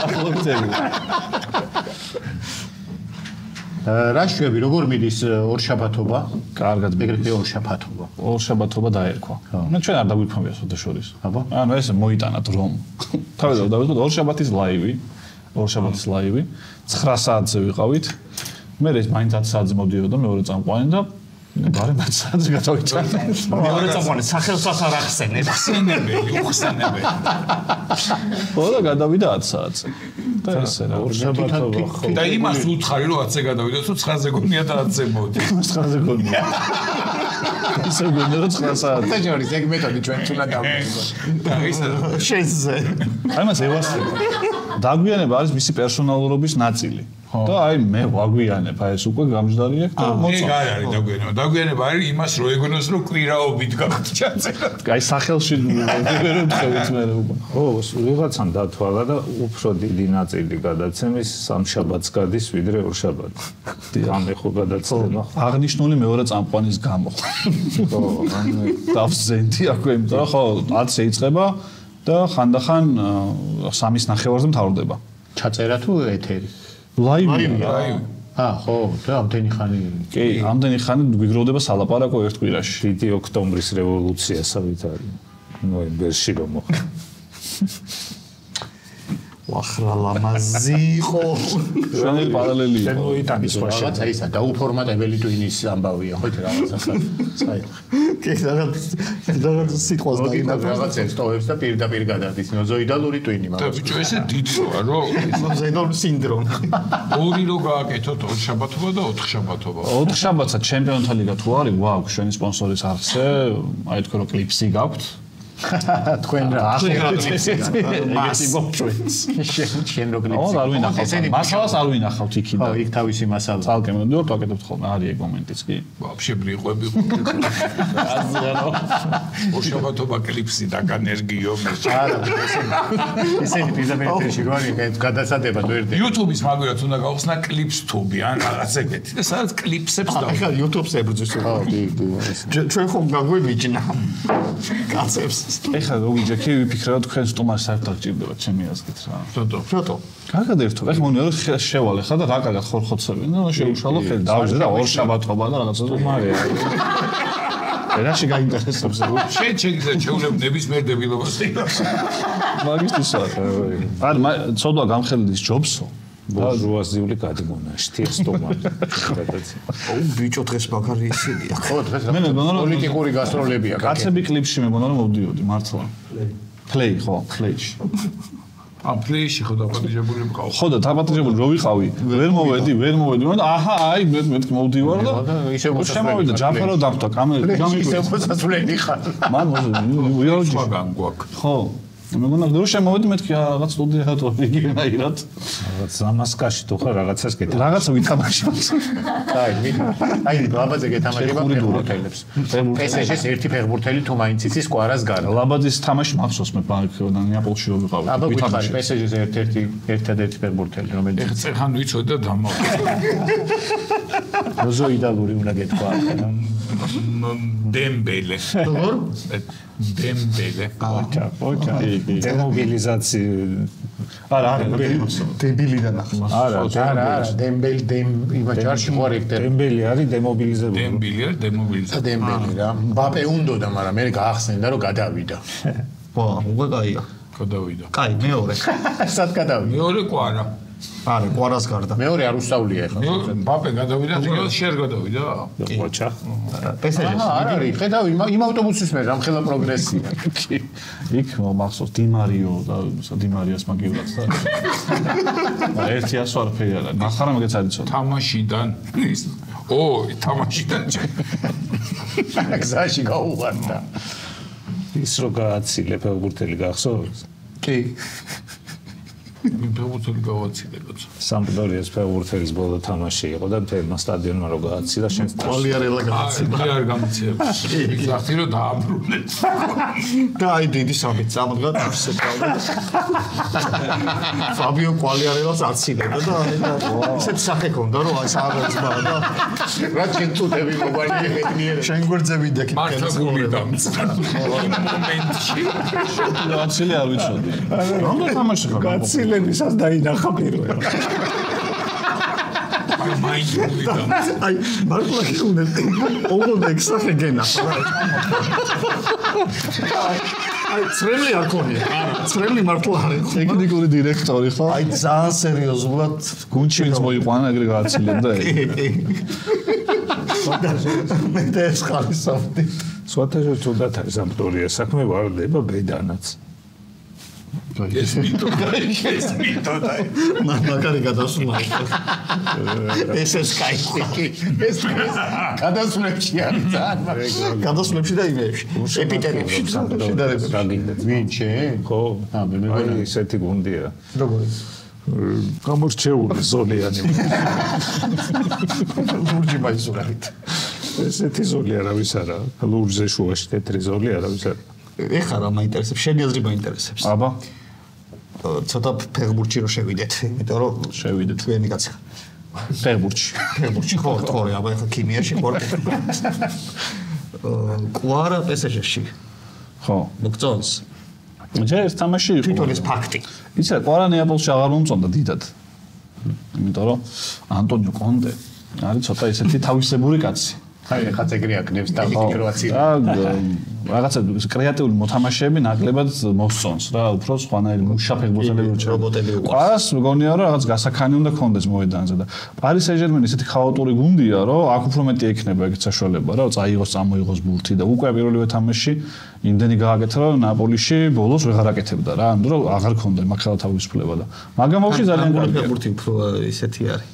აფლობწები. რა შვები, როგორ მიდის ორშაბათობა? კარგად ეგრეთვე ორშაბათობა. ორშაბათობა დაერქვა. ნუ ჩვენ არ დაგვიფრთხილეთ სოდა შორის. აბა. ანუ ეს მოიტანათ რომ. თავიდან დავიწყოთ ორშაბათის ლაივი. ორშაბათის ლაივი 9 საათზე ვიყავით. მე ეს მაინც 10 საათზე მოდიოდა მეორე წამყვანი და ბარემ 10 საათზე გადავიჭრა. მეორე წამყვანი სახელსაც არ ახსენებ. უხსენებელი. ხო და გადავიდა 10 საათზე. და ესე რა ორშაბათობა ხო. და იმას უთხარი რომ 10-ზე გადავიდა, თუ 9-ზე გონია და 10-ზე მოდი. 9-ზე გონია. ისე გონია რომ 9 საათზე. და ჯორის ეგ მეთოდი ჩვენ თულა დავიწყო. და ისე შენზე. აი მას ევასება. დაგვიანება არის მისი პერსონალურობის ნაწილი. და აი მე ვაგვიანებ აი ეს უკვე გამჯდარი აქვს და მოწვა. ეგ არ არის დაგვიანება. დაგვიანება არის იმას რომ ეგონოს რომ კვირაობით გავჭაცერა. აი სახელში ვერ ვთხოვით მე უკვე. ხო, ვიღაცამ დათვალა და უფრო დიდი ნაწილი გადაცემის სამშაბათს გადის ვიდრე ორშაბათს. ამე ხო გადაცემა. აღნიშნული მეორე წამყვანის გამო. ხო, ანუ დავზენდი აქვე, იმიტომ რომ ხო 10-ზე იწყება და ხანდახან 3-ის ნახევარზე მთავრდება. ჩაწერა თუ ეთერი? ლაივია. ხო, და ამდენი ხანი. კი, ამდენი ხანი გვიგროვდება სალაპარაკო ერთ კვირაში. დიდი ოქტომბრის რევოლუციასავით არის. ნოემბერში რომ მოხდა. ახრა ლამაზი იყო. შენი პარალელი შენ მოიტანის ხო რაღაცა ისა დაუფორმატებელი ტვინის ამბავია ხო რაღაცა საერთოდ. კი რაღაც სიტყვას გაიგებს რაღაც ესტოვებს და პირდაპირ გადადის ნოზოიდალური ტვინი და ბიჭო ესე დიდი როა რო ნოზოიდალური სინდრომი. ორი რო გააკეთოთ 2 შაბათობა და 4 შაბათობა. 4 შაბათსა ჩემპიონთა ლიგა თუ არის, ვაუ, შენი სპონსორის არხზე, აი თქვენ რო კლიპსი გაქვთ. თქვენ რა ეგეთი მოგწვენს. შენ რო კლიპსი. არ ვინახავთ. მასალას არ ვინახავთ იქიდან. ხო, იქ თავისი მასალა. ძალკე მოდიოთ ვაკეთებთ ხოლმე, არის ეგ მომენტიც კი. ვაფშე ბრიყვები ოშაბათობა კლიპსი და განერგიო მე. არა, ისინი პირდაპირ რო არის გადასადებად ვერდე. YouTube-ის მაგალითად უნდა გავხსნა კლიპს თუბი ან რაღაც ეგეთი და სადაც კლიპსებს და ახლა YouTube-ს ებრძვის. ხო, კი. ჩვენ ხომ გაგვიმიჯნა. კაცებს. ეხლა რო ვიჯექი ვიფიქრე რომ თქვენ სტუმარს საერთოდ გჭირდება ჩემი აზრით რა. რატო? კარგად ერთო. ეხლა მომია რომ შევალე ხა და რა კარგად ხორხოცებენ და შეუშალო ხელი დავჟე და 2 შაბათობა და რაღაცა სტუმარია. რაში გაინტერესებს რო? შენ შეგიძლია შეუნებ ნებისმიერ დებილობას. მაგისტრის არა ცოდვა გამხელდის ჯობსო. ბურჟუას ძივლი გადმონა შტიესტომანი ო ბიჭო დღეს მაგარი ისინია. ხო, დღეს მე მეგონა რომ პოლიტიკური გასტროლებია. კაცები კლიპში მეგონა რომ მოვდიოდი მართლა. პლეი ხო, პლეიში. პლეიში ხო დაპატიჟებული მყავ. ხო და დაპატიჟებული რო ვიყავი, ვერ მოვედი და აჰა, აი მე მოვდივარ და ისე შემოვიდა ჯაფარო დავტო კამერა გამიგვი. ისე მოსასვლელი ხარ. მან ვიოჯი სხვაგან გვაქვს. ხო. მეგონა რო შემოვედი მეთქი რაღაც სტუდია თუ იგივეაირად. რაღაც ზამასკაში თუ ხარ რაღაცას გეტყვი. რაღაცა ვითამაშოთ. აი, ლაბაძე გეთამაშება ფეხბურთელებს. PSG-ს ერთი ფეხბურთელი თუ მაინც იცის კვარას გარდა. ლაბაძის თამაში მახსოვს მე ბანკში ნეაპოლში რო ვიყავი. აბა გვითხარი PSG-ს ერთადერთი ფეხბურთელი რომელიც ეხლა წერხან ვიცოდი და დამავიწყე. ნოზოიდალური უნდა გეთქვა. დემბელე. როგორ? დემბელე. ოჩა. დემობილიზაცია არა დებილიდან ახლა. არა, იმ ჯარში ყურექტე. დემბელი არის დემობილიზებული. დემბელი არის დემობილიზაცია. დემბელი რა. მბაპე უნდოდა, მაგრამ მე გაახსენდა რომ გადავიდა. ვა, უკვე კაია. გადავიდა. კაი, მეორე. სად გადავიდა? მეორე კვარა. არა, კვარას გარდა. მეორე არ უსწავლია ეხლა. მბაპე გადავიდა, თქო შერ გადავიდა. ყოჩა. PSG-ს. არა, ხედავ იმ ავტობუსის მე რამხელა პროგრესია. იქ მახსოვს დიმარიო და დიმარიას მაგივრად და ერთი ასო არაფერი არა ნახარა მაგეც არის ცოტა თამაშიდან თამაშიდან გზაში გაუვარდა ის რო გააცილე ფეხბურთელი გახსოვს? კი. ფეხბურთელი გავაცილე როცა. სამპდორიას ფეხბურთელის ბოლო თამაში იყო და მთელმა სტადიონმა რო გააცილა შენ კვალიარელა გააცილა. არ გამიციებს. გახსოვდი რომ დააბრუნეთ. და აი დიდი სამით წამდგა არსებობდა. ფაბიო კვალიარელას აცილებდა და ისეთ სახე ქონდა რომ აი საერთოდ და რა ჩენტუტები მოგვარია ეთნიერე. შენ გვერდზე ვიდექი. მართლა გული დამწყდა. მომენტში. აცილი არ ვიცოდი. რამდენი თამაში ხარ? გაცილებისას დაინახა პირველად. მაინც გული დამწყდა. აი მართლა გიხუნე. ოღონდ ეგ სახე გენახა რა. აი წრემლი არ ქონია. არა, წრემლი მართლა არ იყო. ტექნიკური დირექტორი ხო? აი ძალიან სერიოზულად გუნდში ვინც მოიყვანა ეგრე გააცილებდა ეგ. მე ეს ხალისავდი. სვათაშო თუნდაც არის სამპდორია საქმე ვარდება ბედანაც. ეს მითოდა. მაგარი გადასვლა. ეს კაი. ეს გადასვლებში არის ძალიან. გადასვლებში და იმეებში. ეპიტერებში. გაგინდა. ვინ შენ? ხო. მე აი ესეთი გუნდია. როგორ? გამორჩეული ზოლიანი. ლურჯი მაისურით. ესეთი ზოლი არავის არა. ლურჯზე შუაში თეთრი ზოლი არავის არა. ეხლა რა მაინტერესებს? შენი აზრი მაინტერესებს. აბა ცოტა ფეხბურთში რო შევიდეთ, იმიტომ რომ შევიდეთ თქვენი კაცი. ფეხბურთში ხო, თორე, აბა ეხლა ქიმიაში ყორტი. კვარა PSG-ში. ხო. მოგწონს? ჯერ ეს თამაში იყო. თვითონ ეს ფაქტი. იცი, კვარა ნეაპოლში აღარ მომწონდა დიდად. იმიტომ რომ ანტონიო კონტე არის ცოტა ისეთი თავისებური კაცი. აი ხა ეგრე აკნევს დავით კროაცია. რაღაცა კრეატიული მოთამაშეები ნაკლებად მოსწონს რა, უფრო სხვანაირი მუშაფეხბურთელები რჩება. რობოტები უკვე. ყავს მგონია რომ რაღაც გასაქანი უნდა კონდეს მოედანზე და პარი სენ-ჟერმენი ისეთი ქაოტური გუნდია, რომ აქ უფრო მეტი ექნება ეგეთ საშუალება რა, წაიღოს, წამოიღოს ბურთი და უკვე პირველივე თამაში იმდენი გააკეთა რომ ნაპოლიში ბოლოს ვეღარ აკეთებდა რა, ანუ რომ აღარ ქონდა მაგხელა თავისუფლება და მაგამ ბავშვი ძალიან კარგია. ბურთი უფრო ისეთი არის.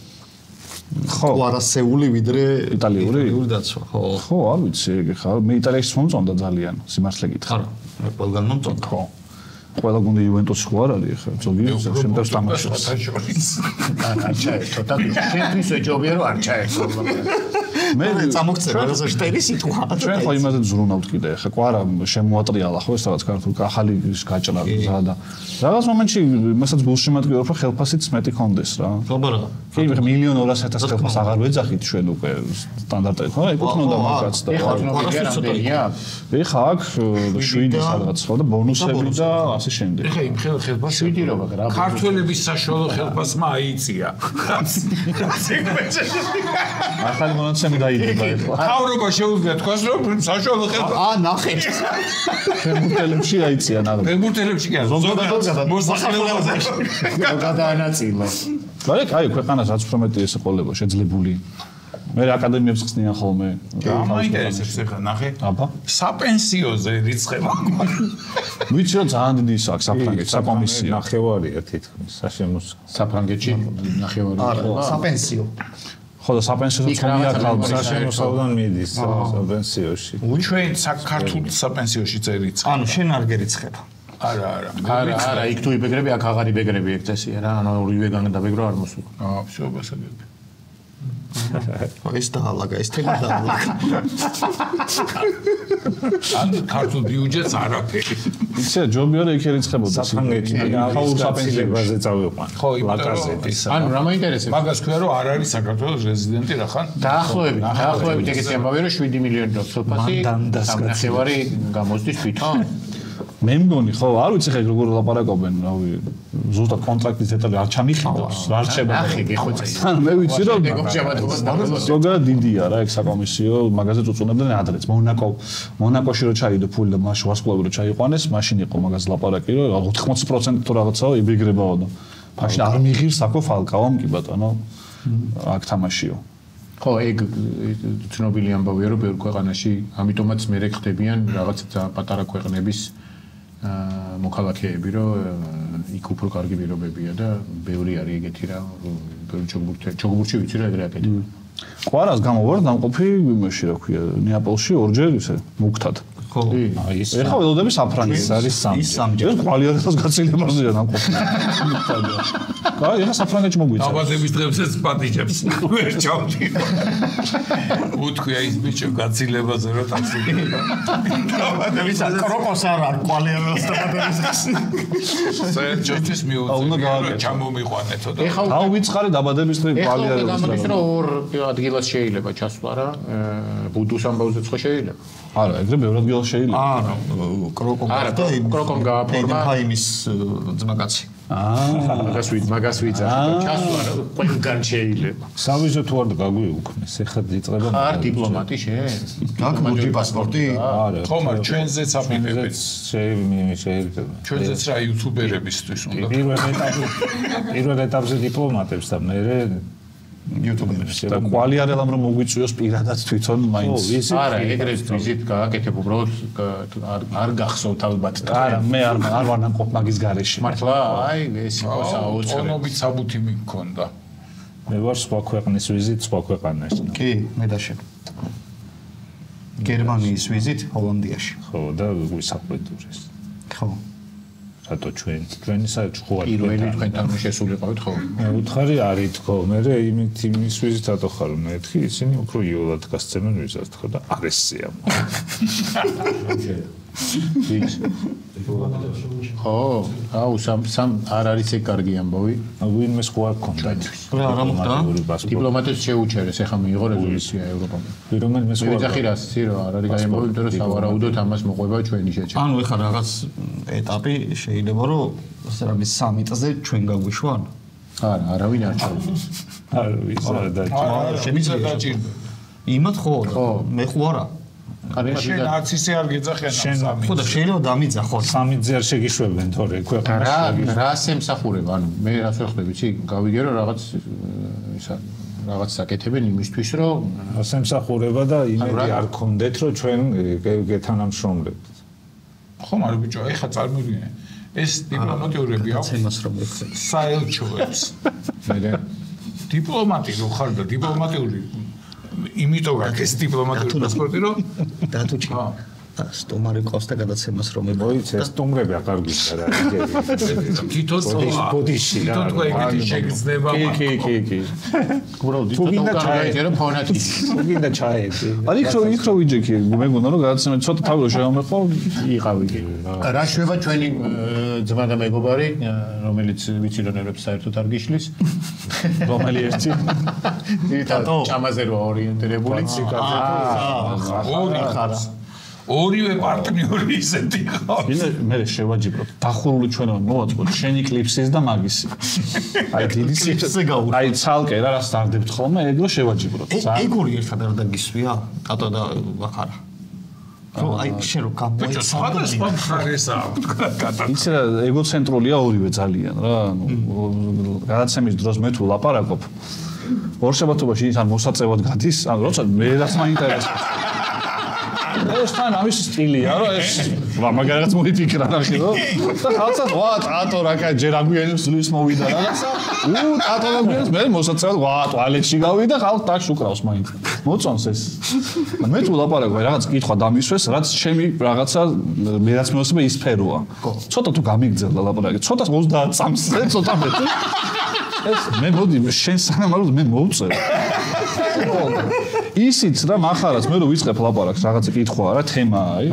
ხო, არასეული ვიდრე იტალიური დაცვა. ხო. ხო, არ ვიცი, ხა მე იტალიაში მომწონდა ძალიან, სიმართლე გითხრა. არა, ყველგან მომწონდა. ხო. ყველა გუნდი იუვენტუსი ხო არ არის ხა, ზოგი შემდგარ თამაშობს. არ ჩაერთო და შენთვის ეჯობია რომ არ ჩაერთო. მე წამოგწევა რა შტერი სიტყვა. ჩვენ ხო იმაზე ზრუნავთ კიდე, ხა კვარა შემოატრიალა ხო ეს რაღაც ქართულ ახალი გაჭრა და რაღაც მომენტში მასაც გულში მატკივრობ რომ ხელფასიც მეტი კონდეს რა. ხობარა. კი, 1,200,000 ხელფას აღარ ვეძახით ჩვენ უკვე სტანდარტად ხო, ეკუთვნოდა მაგაც და ეხლა რამდენია? ეხა აქ 7 სადღაც ხო და ბონუსები და ასე შემდეგ. ეხა იმ ხელფას 7 რო მაგ რა. ქართველების საშუალო ხელფასმა აიწია. ახალი მონაცემი დაიდება ეხლა. თავრობა შეუძლია თქვას რომ საშუალო ხელფასი ნახეთ. ფეხბურთელებში აიწია ნაღმ. ფეხბურთელებში კი არა ზოგადად მოსახლეობაზე გადაანაწილო. აი ქვეყანას რაც უფრო მეტი ესე ყოლება შეძლებული. მე აკადემიებს ხსნიან ხოლმე. მაინტერესებს ეხლა ნახე. აბა. საპენსიოზე რიცხება. ვიცი რომ ძალიან დიდი ის აქვს საფრანგეთში საკომისიო. ნახევარია თითქმის საშემოსავლო. საფრანგეთში ნახევარი. არა, საპენსიო. ხო და საპენსიო წონია ხალხი საშემოსავლოდან მიდის საპენსიოში. ჩვენ საქართველოს საპენსიოში წერიც. ანუ შენ არ გერიცხება. არა, იქ თუ იბეგრები, აქ აღარ იბეგრები ეგ წესია რა, ანუ ორივე განდაბეგრო არ მოსულა. всё გასაგები. ეს დაალაგა, ეს თემა დაალაგა. ან ქართულ ბიუჯეტს არაფერი. იცი ჯობია რომ იქ ერიცხებოდა საფრანგეთში ახალ საპენსიოზე წავიყვან. ხო, ლაკაზეტი. ანუ რა მაინტერესებს? მაგას ქვია რომ არ არის საქართველოს რეზიდენტი რა ხან? დაახლოებით ეგეთი ამბავია რომ 7 მილიონი დოლარი სამნახევარი გამოსდის თვითონ. მე მგონი ხო არ ვიცი ხე როგორ ლაპარაკობენ რავი ზუსტად კონტრაქტის დეტალი არ ჩამიხინავს რა რჩება ახი გიხოცეს ანუ მე ვიცი რომ მეგობრებადობას ზოგადად დიდია რა ეგ საკომისიო მაგაზე წუწუნებდნენ ადრეც მონაკოში რო ჩაიდო ფული და მაშინ ვარსკვლავი რო ჩაიყვანეს მაშინ იყო მაგაზე ლაპარაკი რომ 80% თუ რაღაცაო იბიგრებაო და მაშინ არ მიიღირს აკო ფალკაომ კი ბატონო აქ თამაშიო ხო ეგ ცნობილი ამბავია რომ ბევრ ქვეყანაში ამიტომაც მე ხდებიან რაღაც პატარა ქვეყნების მოქალაქეები რომ იქ უფრო კარგი პირობებია და ბევრი არის ეგეთი რა ბევრი ჩოგბურთში ვიცი რა ეგრე აკეთებენ ყვარას გამოვარ დამყოფი იმაში რა ქვია ნეაპოლში ორჯერ ისე მუქთად ხო ის ეხლა ველოდები საფრანგეთს არის სამჯერ კვალიარებას გაცილებაზეა დამყოფი მუქთად აი ეხლა საფრანგეთში მოგვიცა დაბადების დღესაც პატიჟებს ვერ ჩავდი უთქვია ის ბიჭო გაცილებაზე რა ტაქსი დაბადების კროკოს არ კვალიარებას დაბადების დღეს საერთოდ მიუწევია რომ ჩამომიყვანეთო და ეხლა დავიწყარი დაბადების დღე კვალიარებას ეხლა გამის რომ ორ ადგილას შეიძლება ჩასვლა რა ბუდუს ამბავზეც ხო შეიძლება არა ეგრე ბევრ ადგილას შეიძლება არა კროკომ გააფორმა ფაიმის ძმაკაცი მაგას ვიძახი ჩასვლა რა ყველგან შეიძლება სავიზო თუ არ გაგვიუქმეს ეხლა იწყება არ დიპლომატი შენ აქ მოდი პასპორტი არა ხო მაგრამ ჩვენზეც აფრიფებიც შეიძლება ჩვენზეც რა იუთუბერებისთვის უნდა პირველ ეტაპზე დიპლომატებს და მე იუთუბერებს და კვალიარელამ რომ მოგვიწვიოს პირადად თვითონ მაინც არა ეგრეთ ვიზიტ გააკეთებ უბრალოდ არ გახსოვთ ალბათ არა მე არ ვარ ნამყოფ მაგის გარეშე მართლა აი ეს იყო საოცრად ონობით საბუთი მიქონდა მე ვარ სხვა ქვეყნის ვიზიტ სხვა ქვეყანაში კი მე და შენ გერმანიის ვიზიტ ჰოლანდიაში ხო და ვისაყვედურეს ხო რატო ჩვენი საერთო არ პირველი თქვენთან შესულიყავით ხო მე უთხარი არის თქო მე იმის ვიზით რატო ხარ მეთქი ისინი უფრო იოლად გასცემენ ვიზას თქო და არ ესეა ხო აუ სამ არ არის ეგ კარგი ამბავი ვინმე სხვა არ ქონდა რა მოხდა დიპლომატებს შეუჩერეს ეხა მიიღო რეზოლუცია ევროპამ ვინმე სხვა ვიძახი რა სი რა არ არის გამბავი იმიტომ რომ სავარაუდოდ ამას მოყვება ჩვენი შეჭრა ანუ ეხლა რაღაც ეტაპი შეიძლება რომ რამის სამიტზე ჩვენ გაგვიშვან არა არავინ არ ჩავიდა არ ვიცი რა და შემიძლია დაჭირდა იმათ ხო მე ხო არა შენ არც ისე არ გეძახიან ამ ხო და შეიძლება დამიძახ ხო 3 ძე არ შეგიშვებენ თორე ქვეყანაში რა ემსახურება ანუ მე რას ვეხდები იცი გავიგე რომ რაღაც საკეთებენ იმისთვის რომ ემსახურება და იმედი არ გქონდეთ რომ ჩვენ გეთანამშრომლებთ ხო მაგრამ ბიჭო ეხა წარმოვიდგინე ეს დიპლომატიურები აქვს იმას რომ ეხება საელჩოებს მე დიპლომატი რო ხარ და დიპლომატიური იმიტომ გაკეს დიპლომატიური პასპორტი რომ დათუჩი სტომარი ყავს და გადაცემას რომ მოიც ეს სტუმრები აღარ გიქნა რა თვითონ ბოდიში რა თვითონ ეგეთი შეგრძნება კი უბრალოდ თვითონ რომ ფონატი თუ გინდა ჩაედი არ იქ რო ვიჯექი მეგონა რომ გადაცემა ცოტა თავი რო შემოხო იყავი რა შვება ჩვენი ძმა და მეგობარი რომელიც ვიცი რომ ერებს საერთოდ არ გიშლის რომელი ერთი ჭამაზე რო ორიენტირებული ორი ხარა ორივე პარტნიორი ისეთი ხავს. მე შევაჯიბროთ. დახურული ჩვენო მოვაწყოთ შენი კლიპსის და მაგისი. აი დიდი კლიპსზე გაუ. აი ცალკე რა რას დარდებთ ხოლმე, ეგ რო შევაჯიბროთ. ეგური ერთად არ დაგისვია, ტატო და ვახარა. რო აი შენ რო გამოიწვა. სხვადასხვა მხარესაა. იცი რა ეგოცენტრულია ორივე ძალიან რა. ანუ გადაცემის დროს მე თუ ლაპარაკობ. ორ შაბათობაში ის ან მოსაწევად გადის, ან როცა მე რაც მაინტერესებს. ეს თან ამის სტილია რა ეს მაგალითად მოიფიქრა ნახე რომ და ხალხს ვა ტატო რა კა ჯერ აგვიანებს ზლის მოვიდა რაღაცა ტატო აგვიანებს მე მოსაწევად ვა ტუალეტში გავიდა ხალხ ტაკს უკრავს მაინც მოწონს ეს მე თუ ლაპარაკობ რაღაც კითხვა დამისვეს რაც ჩემი რაღაცა მე რაც მოსწონს ის სფეროა ცოტა თუ გამიგძელდა ლაპარაკი ცოტა 30 წამს ცოტა მეტი ეს მე მოდი შენ სანამ მე მოვწერ ისიც რა מחარას მე რო ვიწყებ ლაპარაკს რაღაცა კითხვაა რა თემაა აი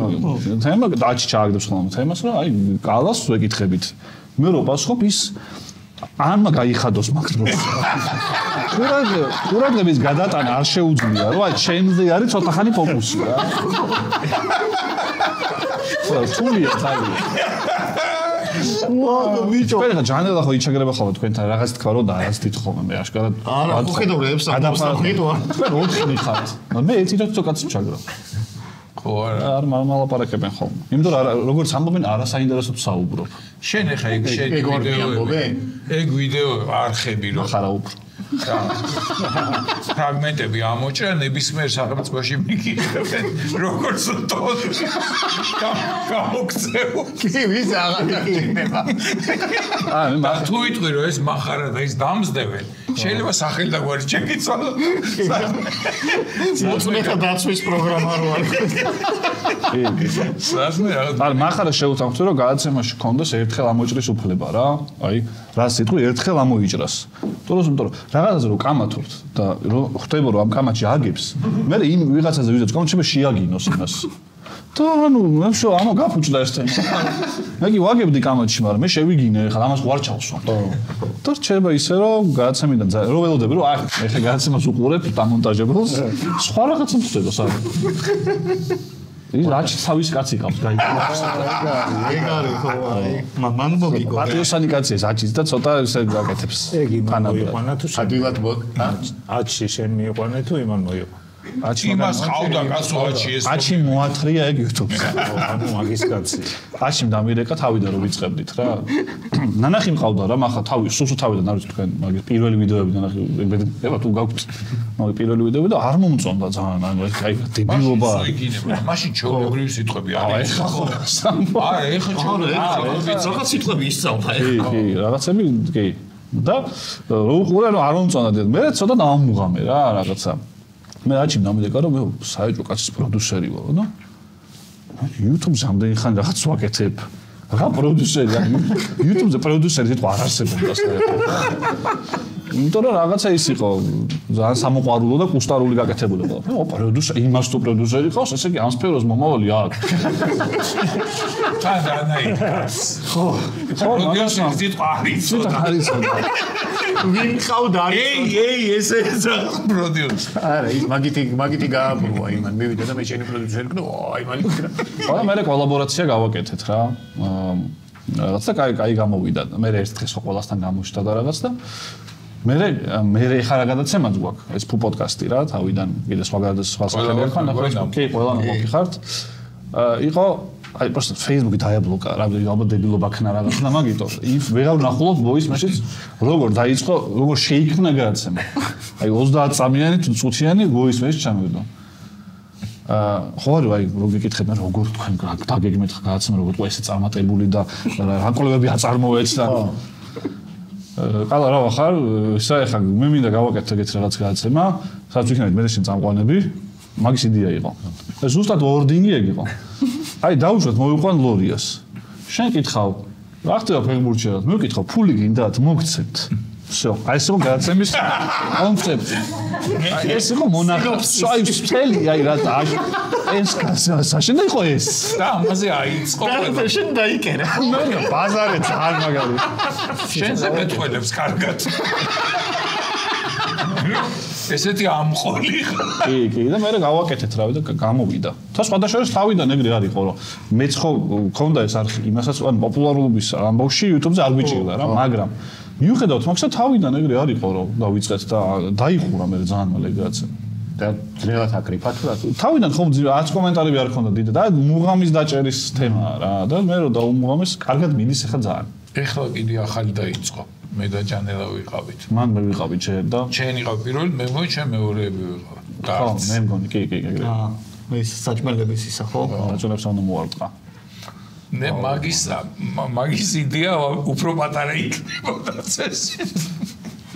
თემა დაჩი ჩააგდებს ხოლმე თემას რა აი კალას ვეკითხებით მე რო პასუხობ ის ანმა გაიხადოს მაგ დროს ყურადღების გადატანა არ შეუძლია რა ჩემზე არის ცოტა ხანი ფოკუსი რა თულია თავი ვაუ ვიჭო ფერხა ჯანელა ხო იჩაგრება ხოლმე თქვენთან რაღაც თქვა რომ და არას თვითონ მე აშკარად არა ხო ხედავებს გადაფარდიტო თქვენ 4 მიხართ მე ერთი რა თქო კაცი ჩაგრა ხო არ მალაპარაკებენ ხოლმე იმიტომ რომ როგორც ამბობენ არასაინტერესოდ საუბრობ შენ ეხა ეგ შენ ეგ ვიდეო არხები რომ ხარა უფრო ფრაგმენტები ამოჭრა ნებისმიერ სახელმწიფოში მიგიხდებენ როგორც გამოგწევ კი ვის აღარ დაგინება მე თუ ვიტყვი რომ ეს מחარა და ის დამსდებენ შეიძლება სახელი და გვარი შეგიცვალო მოწმეთა დაცვის პროგრამა რო არის არ מחარა შეუთავთ რომ გადაცემაში კონდეს ერთხელ ამოჭრის უფლება რა აი რა სიტყვი ერთხელ ამოიჭრას თორემ რაღაცაზე რომ კამათობთ და რომ ხვდება რომ ამ კამათში აგებს მე იმ ვიღაცაზე ვიზეთ კონჩება შეაგინოს იმას და ანუ მე შო ამა გაფუჭდა ეს თემა მე კი ვაგებდი კამათში მაგრამ მე შევიგინე ხა ამას ვარ ჩავსვა და რჩება ისე რომ გადაცემიდან რომ ველოდები რომ აი ეხლა გადაცემას უყურებ დამონტაჟებელს სხვა რაღაცა ხდება სად ის რაჩი თავის კაცი ყავს გაიგებს ეგ არის ხო მან მოგიგო პატრიოტანი კაცია საჩიც და ცოტა ისე გაკეთებს ეგ იმან მოიყვანა თუ ადვილად აჩი შენ მიიყვანე თუ იმან მოიყვანა იმას ყავდა კაცო აჩი ეს აჩი მოათრია ეგ YouTube-ს ანუ მაგის კაცი აჩიმ დამირეკა თავიდან რომ ვიწყებდით რა ნანახი მყავდა რა მახა თავი სუსუ თავიდან არის თქვენ მაგის პირველი ვიდეოები ნანახი ება თუ გაგვთ მაგ პირველი ვიდეოები და არ მომწონდა ძალიან ანუ ეს აი დებილობა მაშინ ჩაუგრივი სიტყვები არის არა ეხა ჩაუგრივი რაღაც სიტყვები ისწავლა კი რაღაცები კი და რო უყურე რომ არ მომწონდა მე ცოტა დავამუღამე რა რაღაცა მე აჩიმ დამიდეკა რომ მე საერთო კაცის პროდიუსერი ვარ და YouTube-ზე ამდენი ხანი რაღაც ვაკეთებ რა პროდიუსერი YouTube-ზე პროდიუსერი თვითონ არ არსებობდა საერთოდ იმიტომ რომ რაღაცა ის იყო ძალიან სამოყვარულო და კუსტარული გაკეთებულება ო პროდიუსერი იმას თუ პროდიუსერი ყავს ესე იგი ამ სფეროს მომავალი აქვს თანაი ხო პროდიუსერი თვითონ არის ვინ ყავდა ეი ესე პროდიუსერი არა ის მაგითი გააბრუა იმან მივიდა და მე შენი პროდიუსერი ვქნა აი მალე ხო მე კოლაბორაცია გავაკეთეთ რა რაღაცა კაი გამოვიდა მე ერთ დღეს ყოველასთან გამოჩნდა და რაღაც და მე ხარ რა გადაცემაც გვაქვს ეს ფუ პოდკასტი რა თავიდან კიდე სხვა სახელი ერქვა ნახე კი ყველა ნაყოფი ხართ იყო აი просто Facebook-ი დაიაბლოკა რა ალბათ დებილობა ქნა რაღაც და მაგიტო ვეღარ ნახულობ voice message როგორ დაიწყო როგორ შეიქმნა გადაცემა აი 30 წამიანი თუ წუთიანი voice message ჩამოვიდა ხო აი რო გიკითხებთ როგორ თქვენ დაგეგმეთ გადაცემა როგორ ყო ესე წარმატებული და რა კოლეგები აწარმოეთ და ყალა რა ხარ ისა ეხა მე მინდა გავაკეთე ეგეთ რაღაც გადაცემა სადაც ვიქნებით მე შენ წამყვანები მაგის იდეა იყო ზუსტად ორდინგი ეგ იყო აი დაუშვათ მოვიყვან ლორიას შენ კითხავ რა ხდება ფეხბურთში მე ვკითხავ ფული გინდათ მოგცემთ всё აი ეს იყო გადაცემის კონცეფცია აი ეს იყო მონახავს აი მთელი აი რა ეს საშენ იყო ეს და ამაზე აიწყო და შენ დაიკერა მე ბაზარე ძალიან მაგარი შენზე მეტყველებს კარგად ესეთი ამყოლი კი და მე გავაკეთეთ რავი და გამოვიდა და სხვადასხვა თავიდან ეგრე არის ხო რომ მეც ხო მქონდა ეს არხი იმასაც ან პოპულარობის ამბავში YouTube-ზე არ გვიჭირდა რა მაგრამ მიუხედავად მაგისა თავიდან ეგრე არისო რომ დავიწყეთ და დაიხურა მე ძალიან მალე გადაცემა და ძნელად აკრიფა თუ რა თავიდან ხომ 10 კომენტარები არ ქონდა დიდი და მუღამის დაჭერის თემაა რა და მე რომ დაუმუღამეს კარგად მიდის ახლა ძალიან ეხლა კიდე ახალი დაიწყო მე და ჯანელა ვიყავით მან მე ვიყავი ჩერ და ჩენ იყავ პირველი მე მგონი ჩემ მეორეები ვიყავ ხო მე მგონი კი ეგრე მე საჭმელების ისა ხო აჭონებს უნდა მოარტყა მე მაგის იდეა უფრო პატარა იქნებოდა წესი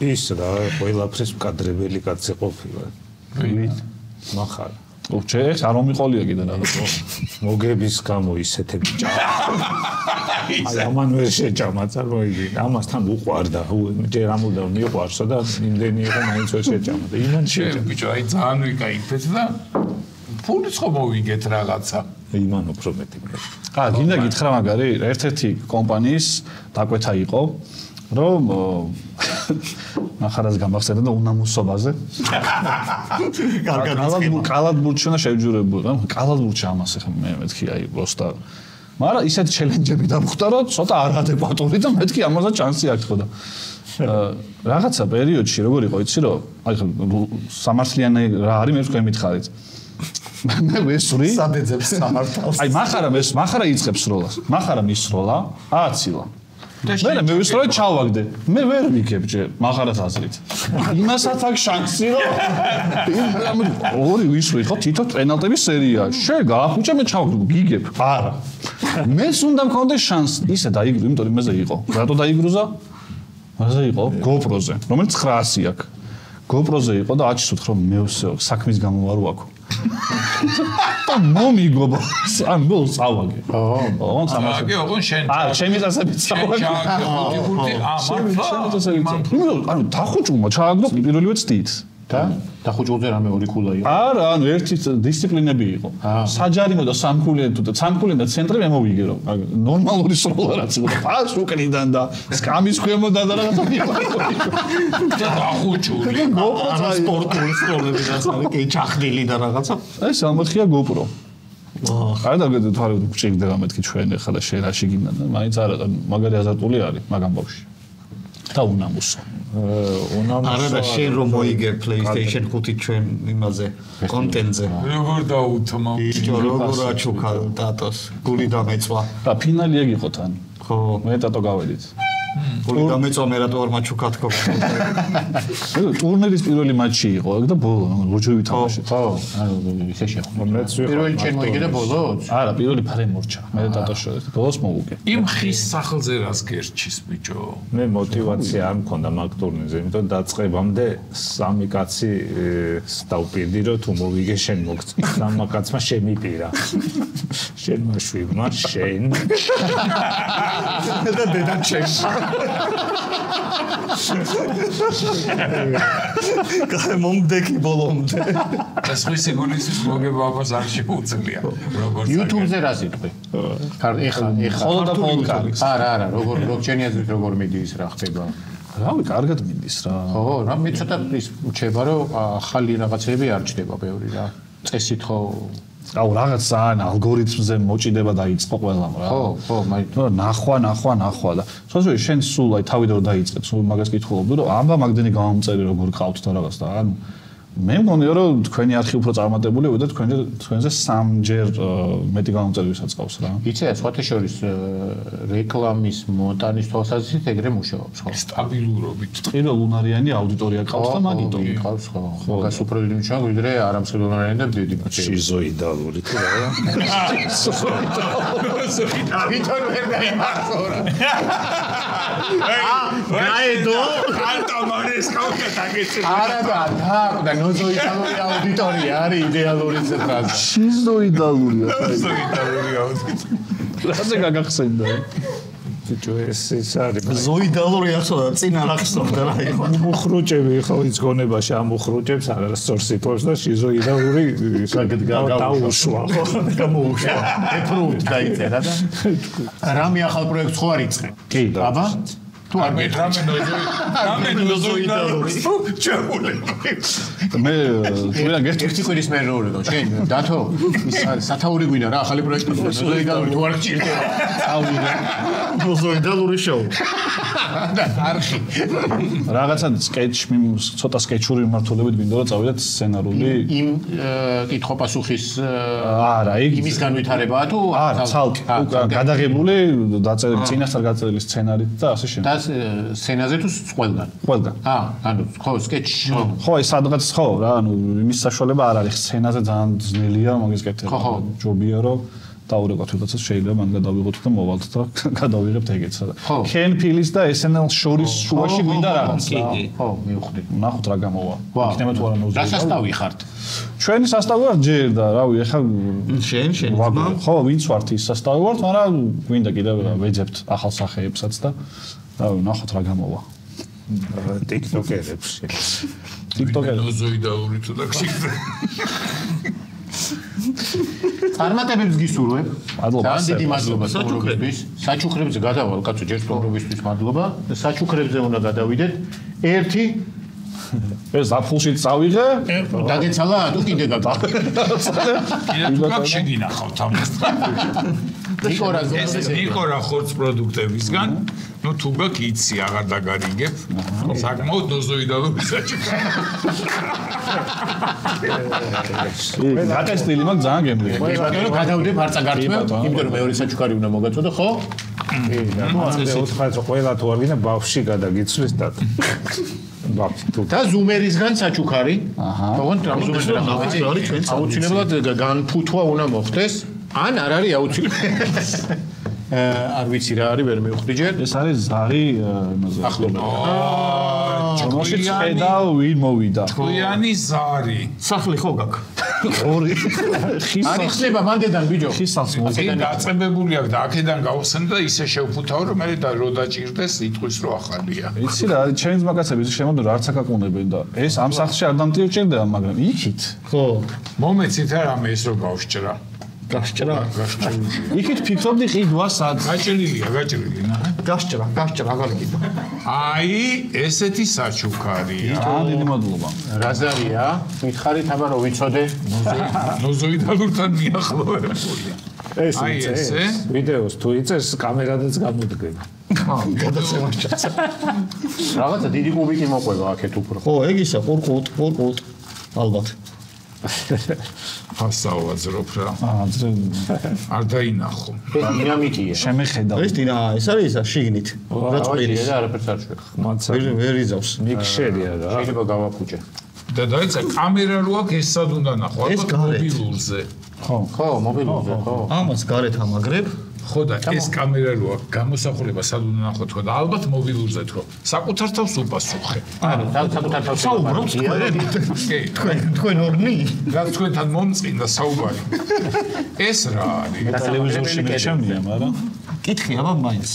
ის რა ყველაფრის მკადრებელი კაცი ყოფილა მახარ ჩეხ არ მომიყოლია კიდე რაღაც მოგების გამო ისეთები აი ამან ვერ შეჭამა წარმოიდგინე ამასთან უყვარდა ჯერ ამოდა მიყვარსო და იმდენი იყო მაინც ვერ შეჭამა და იმან შეჭამა ბიჭო აი ძალიან ვიკაიფეთ და ფულიც ხო მოვიგეთ რაღაცა იმან უფრო მეტი გინდა გითხრა მაგარი ერთ-ერთი კომპანიის დაკვეთა იყო რომ ნახარას გამახსენდა და უნამუსობაზე კალათბურთში უნდა შევჯურებოდი რა კალათბურთში ამას ახლა მე მეთქი აი პროსტა მაგრამ ისეთი ჩელენჯები დამხვდა რომ ცოტა არადეკვატური და მეთქი ამაზე ჩანსი აქვს ხო და რაღაცა პერიოდში როგორ იყო იცი რომ აი სამართლიანი რა არის მე თქვენ მითხარით მე ვესური საბეძებს სამართალს აი მახარა იწყებს სროლას მახარა მისროლა აცილა მე ვისროლე ჩავაგდე მე ვერ ვიგებ ჯერ მახარას აზრით იმასაც აქვს შანსი რომ ორი ვისროლე ხო თითო პენალტების სერია შეგაახუჭე მე ჩავაგდე გიგებ არა მეც უნდა მქონდეს შანსი ისე დაიგრო იმიტომ რომ მეზე იყო რატო დაიგრუზა მასე იყო GoPro-ზე რომელიც 900 აქვს GoPro-ზე იყო და აჩვენეთ რომ მე საქმის გამო ვარ ვაქო და მომიგობა ან მო წავაგე ოღონ სამართლე ოღონ შენ ჩემი წასები წავაგე ანუ დახუჭულმა ჩააგდო პირველივე ცდით და დახუჭულზე რამე ორი ქულა იყო არა ანუ ერთი დისციპლინები იყო საჯარიმო და სამკულიანი თუ სამკულიანი და ცენტრი მე მოვიგე რომ ნორმალური სროლა რაც იყო ფას უკრიდან და სკამის ქვემოდან და რაღაცა იყო დახუჭული სპორტული სროლები რაც არის კი ჩახდილი და რაღაცა ეს ამოთხია GoPro აი და თვარე გჭირდება მეთქი ჩვენ ახლა და შენ რაში გინდა და მაინც არა მაგარი აზარტული არის მაგამ ბავში და უნამუსო არა და შენ რომ მოიგე PlayStation 5 ჩვენ იმაზე კონტენტზე როგორ დაუთმა როგორ აჩუქა დატოს გული დამეწვა და ფინალი ეგ იყო თან ხო მე დატო გავედით გული დამეწვა მე რატო არ მაჩუქა თქო ტურნირის პირველი მატჩი იყო ეგ და ბოლო ლოჯოვი თამაში ხო ისეშია მეც ვიყავ პირველი ჩემ მოიგე და ბოლო არა პირველი ფარე მორჩა მე დატო შევედი ბოლოს მოვუგე იმ ხის სახელზე რას გერჩის ბიჭო მე мотиваცია არ მქონდა მაგ ტურნირზე იმიტომ დაწყებამდე სამი კაცი დავპირდი რომ თუ მოვიგე შენ მოგწი სამა კაცმა შემიპირა შენ მაშვიდმა შენ და დედა ჩემ კაი მომდეკი ბოლომდე ეს ხისი გულისის მოგება აბას არ შეუძლია როგორ YouTube-ზე რა სიტყვი ეხლა ხოლო და პოდკასტი არა როგორ ბლოკჩეინი აზრით როგორ მიდის რა ხდება რავი კარგად მიდის რა ხო რა მე ცოტა ის რჩება რომ ახალი რაღაცები არ ჩდება ბევრი რა წესით ხო აუ რაღაც ძალიან ალგორითმზე მოჭიდება დაიწყო ყველამ რა. ხო, მაინც. ნახვა და სხვათა შენ სულ აი თავიდან რომ დაიწყე, სულ მაგას კითხულობდი რომ ამბა მაგდენი გამომწერი როგორ ყავთ და რაღაც და ანუ მე მგონია რომ თქვენი არქი უფრო წარმატებული ვიდა თქვენზე 3ჯერ მეტი გამომწერი ვისაც ყავს რა. იცი, სხვათა შორის რეკლამის მონტანის თვალსაზრისით ეგრე მუშაობს, ხო? სტაბილურობით. ყიროლუნარიანი აუდიტორია ყავს და მაგიტომ ყავს, ხო. მაგას უფრო დიდი მშრალ ვიდრე არამსხვილონარიანი და დიდი ბუჩი. შიზოიდალური თუ რა. ვითომ ვერ დაიმახსოვრა. გაედო ანტამარეს კავკა დაგეცე. არა და ნოზოიდალური აუდიტორია არის იდეალური ფრაზა. შიზოიდალურია. შიზოიდალური აუდიტორია. რაზე გაგახსენდა? ბიჭო ეს არის ზოიდალური ახსოვდა წინა რა ხსოვდა რა იყო. მუხრუჭები ხო ის გონებაში ამ მუხრუჭებს არასწორ სიტყვებს და შიზოიდალური დაუშვა. გამოუშვა. ეფრუთ დაიწერა და რამე ახალ პროექტს ხო არ იწყე? კი და აბა თუ არ რამე ნოზოიდალური. ჩაულე. მე თქვენ ერთი კვირის მერე როლო შენ დათო სათაური გვინდა რა ახალი პროექტი ნოზოიდალური თუ არ გჭირდება წავიდა ნოზოიდალური შოუ და არხი რაღაცა სკეჩი ცოტა სკეჩური მიმართულებით მინდა რომ წავიდეთ სცენარული იმ კითხვა-პასუხის არა იმის განვითარებაა თუ არა ცალკე გადაღებული დაწერილი წინასწარ გაწერილი სცენარით და ასე შემდეგ და სცენაზე თუ ყველგან ანუ ხო სკეჩი ხო ეს სადღაც ხო რა ანუ იმის საშუალება არ არის სცენაზე ძალიან ძნელია მაგის კეთება ჯობია რომ დაურეკოთ ვიღაცას შეიძლება მან გადავიღოთ და მოვალთ და გადავიღებთ ეგეც და კენ ფილის და SNL შორის შუაში მინდა რაღაც ხო მივხვდი ნახოთ რა გამოვა იქნება თუ არა ნოზი რა სასტავი ხართ ჩვენი სასტავი ვარ ჯერ და რავი ეხლა შენ ხო ვინც ვართ ის სასტავი ვართ მაგრამ გვინდა კიდევ ვეძებთ ახალ სახეებსაც და რავი ნახოთ რა გამოვა TikTok-ერებში ნოზოიდალური თუ და გშიგდე წარმატებებს გისურვებ. მადლობა. ძალიან დიდი მადლობა სტუმრობისთვის. საჩუქრებზე გადავალ, კაცო, ჯერ სტუმრობისთვის მადლობა. საჩუქრებზე უნდა გადავიდეთ. ერთი ეს ზაფხულში წავიღე. დაგეცალა თუ კიდე გაგა. კიდე თუ გაგშეგინახავთ ამას. ნიკორა ხორც პროდუქტებისგან, ну თუ გაკიცი აღარ დაგარიგებ. საკმაოდ ნოზოიდალური საჩუქრა. გატესტილი მაგ ძალიან გემრიელი. ბატონო, გადავდე ფარცა გართმევ, იმიტომ რომ მეორე საჩუქარი უნდა მოგაწოდო, ხო? ეს უთხარით რომ ყველა თუ არ გინდა ბავში გადაგიცვლის და და ზუმერისგან საჩუქარი. თქონთ რა ზუმერისგან აუცილებლად განფუთვა უნდა მოხდეს. ან არ არის აუცილებლად. არ ვიცი რა არის, ვერ მივხვდი ჯერ. ეს არის ზარი იმაზე. ჩონოში წედა ვინ მოვიდა. ჭკვიანი ზარი. სახლი ხო გაქვს? ორი. არის ხდება მანდედან ბიჭო. ხისას აქედან დაწებებული აქვს და აქედან გავხსენ და ისე შევფუთავ რომ მე და რო დაჭირდეს იტყვის რომ ახალია. იცი რა, ჩემს მაგაცები ის შემოდო რა არც აკაკუნებენ და ეს ამ სახლში არ დამტირჭირდება, მაგრამ იქით. ხო. მომეცით რამე ეს რო გავსჭრა. გასჭრა. იქით ფიქრობდი ყიდვა სად. გაჭრილია, ნახე. გასჭრა, აღარ გიყიდა. აი, ესეთი საჩუქარია. ძალიან დიდი მადლობა. რაზარია? მითხარით აბა რომ ვიცოდე. ნოზოიდალურთან მიახლოვებულია. აი ესე. ვიდეოს თუ იწერს კამერადაც გამოდგება. გადაცემას ჩაცა. რაღაცა დიდი კუბიკი მოყვება აქეთ უფრო. ხო, ეგ ისა ყურყუთ. ალბათ. ფასაუაზრობ რა. ძრე არ დაინახო. დინამიტია. შემეხედა. ეს ეს არის შიგნით. რა წვირია და არაფერს არ შვება. ვერ იზავს. მიქსერია რა. შეიძლება გავაფუჭე. და დაიცა კამერა რო აქვს ეს სად უნდა ნახო? ეს გარეთ. მობილურზე. ხო, მობილურზე, ხო. ამას გარეთ ამაგრებ. ხო და ეს კამერა რო აქვს გამოსახულება სად უნდა ნახოთ ხო და ალბათ მობილურზე თქო. საკუთარ თავს უპასუხე. არა, საკუთარ თავს საუბრობთ თქვენ ორნი? რა თქვენთან მომწყინდა საუბარი. ეს რა არის? ტელევიზორში მეჩემია, მაგრამ კითხი აბა მაინც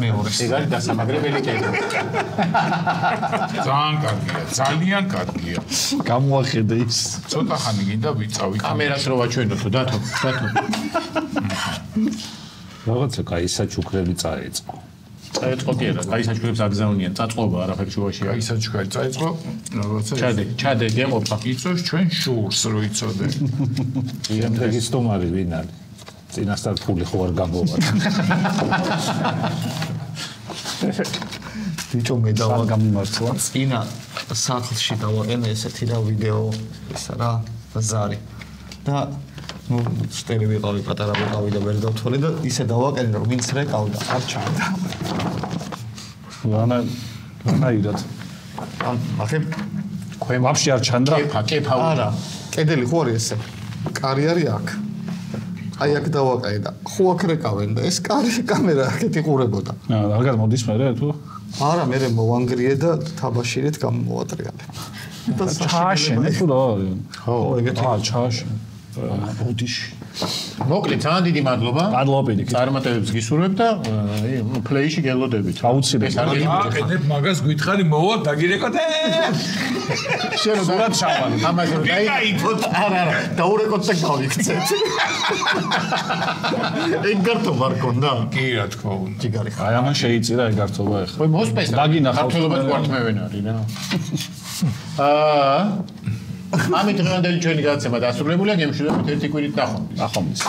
მეორეს. ეგ არის დასამაგრებელი კედელი. ძალიან კარგია. გამოახედე ის. ცოტა ხანი გინდა ვიწავი. კამერას რო ვაჩვენოთ, დათო. რაღაცა კაი საჩუქრები წაეწყო. წაეწყო კი არა, გაისაჩქრებს აგზავნიან, წაწყობა არაფერი შუაში არ. გაისაჩქარი წაეწყო, რაღაცა. ჩადე, გემოფა. იწოს ჩვენ შურს, რო იწოდე. შემდეგი სტუმარი ვინ არის? წინასწარ ფული ხო არ გამოვა. ბიჭო მე გამიმართლა. წინა სახლში დავაყენე ესეთი რა ვიდეო ისა რა ზარი. და ну სტერი ვიყავი პატარა ვიყავი და ვერ დავთვალე და ისე დავაყენე რომ ვინც რეკავდა არ ჩანდა. რანაირად? ახლა ქვემ ვაფშე არ ჩანდა? კეფა. არა, კედელი ხო არის ესე. კარი არის აქ. აი აქ დავაყენე და ხო აქ რეკავენ და ეს კამერა აქეთ იყურებოდა. რაგად მოდის მე თუ? არა, მე მოვანგრიე და თაბაშირით გამოვატრიალე. და ჩააშენე თუ რა? ხო, ეგეთი. ჩააშენე. ოდიში. მოკლედ, ძალიან დიდი მადლობა. მადლობა პირიქით. წარმატებებს გისურვებ და პლეიში გელოდებით. აუცილებლად. აყენებ მაგას გითხარი მოვა დაგირეკოთ. შენ რა ჩავალი? ამაზე რომ გაიფოთ. არა, დაურეკოთ და გავიქცეთ. ეგართობა არ კონდა? კი, რა თქმა უნდა. ჯიგარი ხარ. აი ამან შეიწირა ეგართობა ახლა. ხო, მოსპეს. დაგინახავთ. ქართულობაც გვართმევენ არის რა. ამით დღევანდელი ჩვენი გადაცემა დასრულებულია, გემშვიდობებით ერთი კვირით ნახვამდის.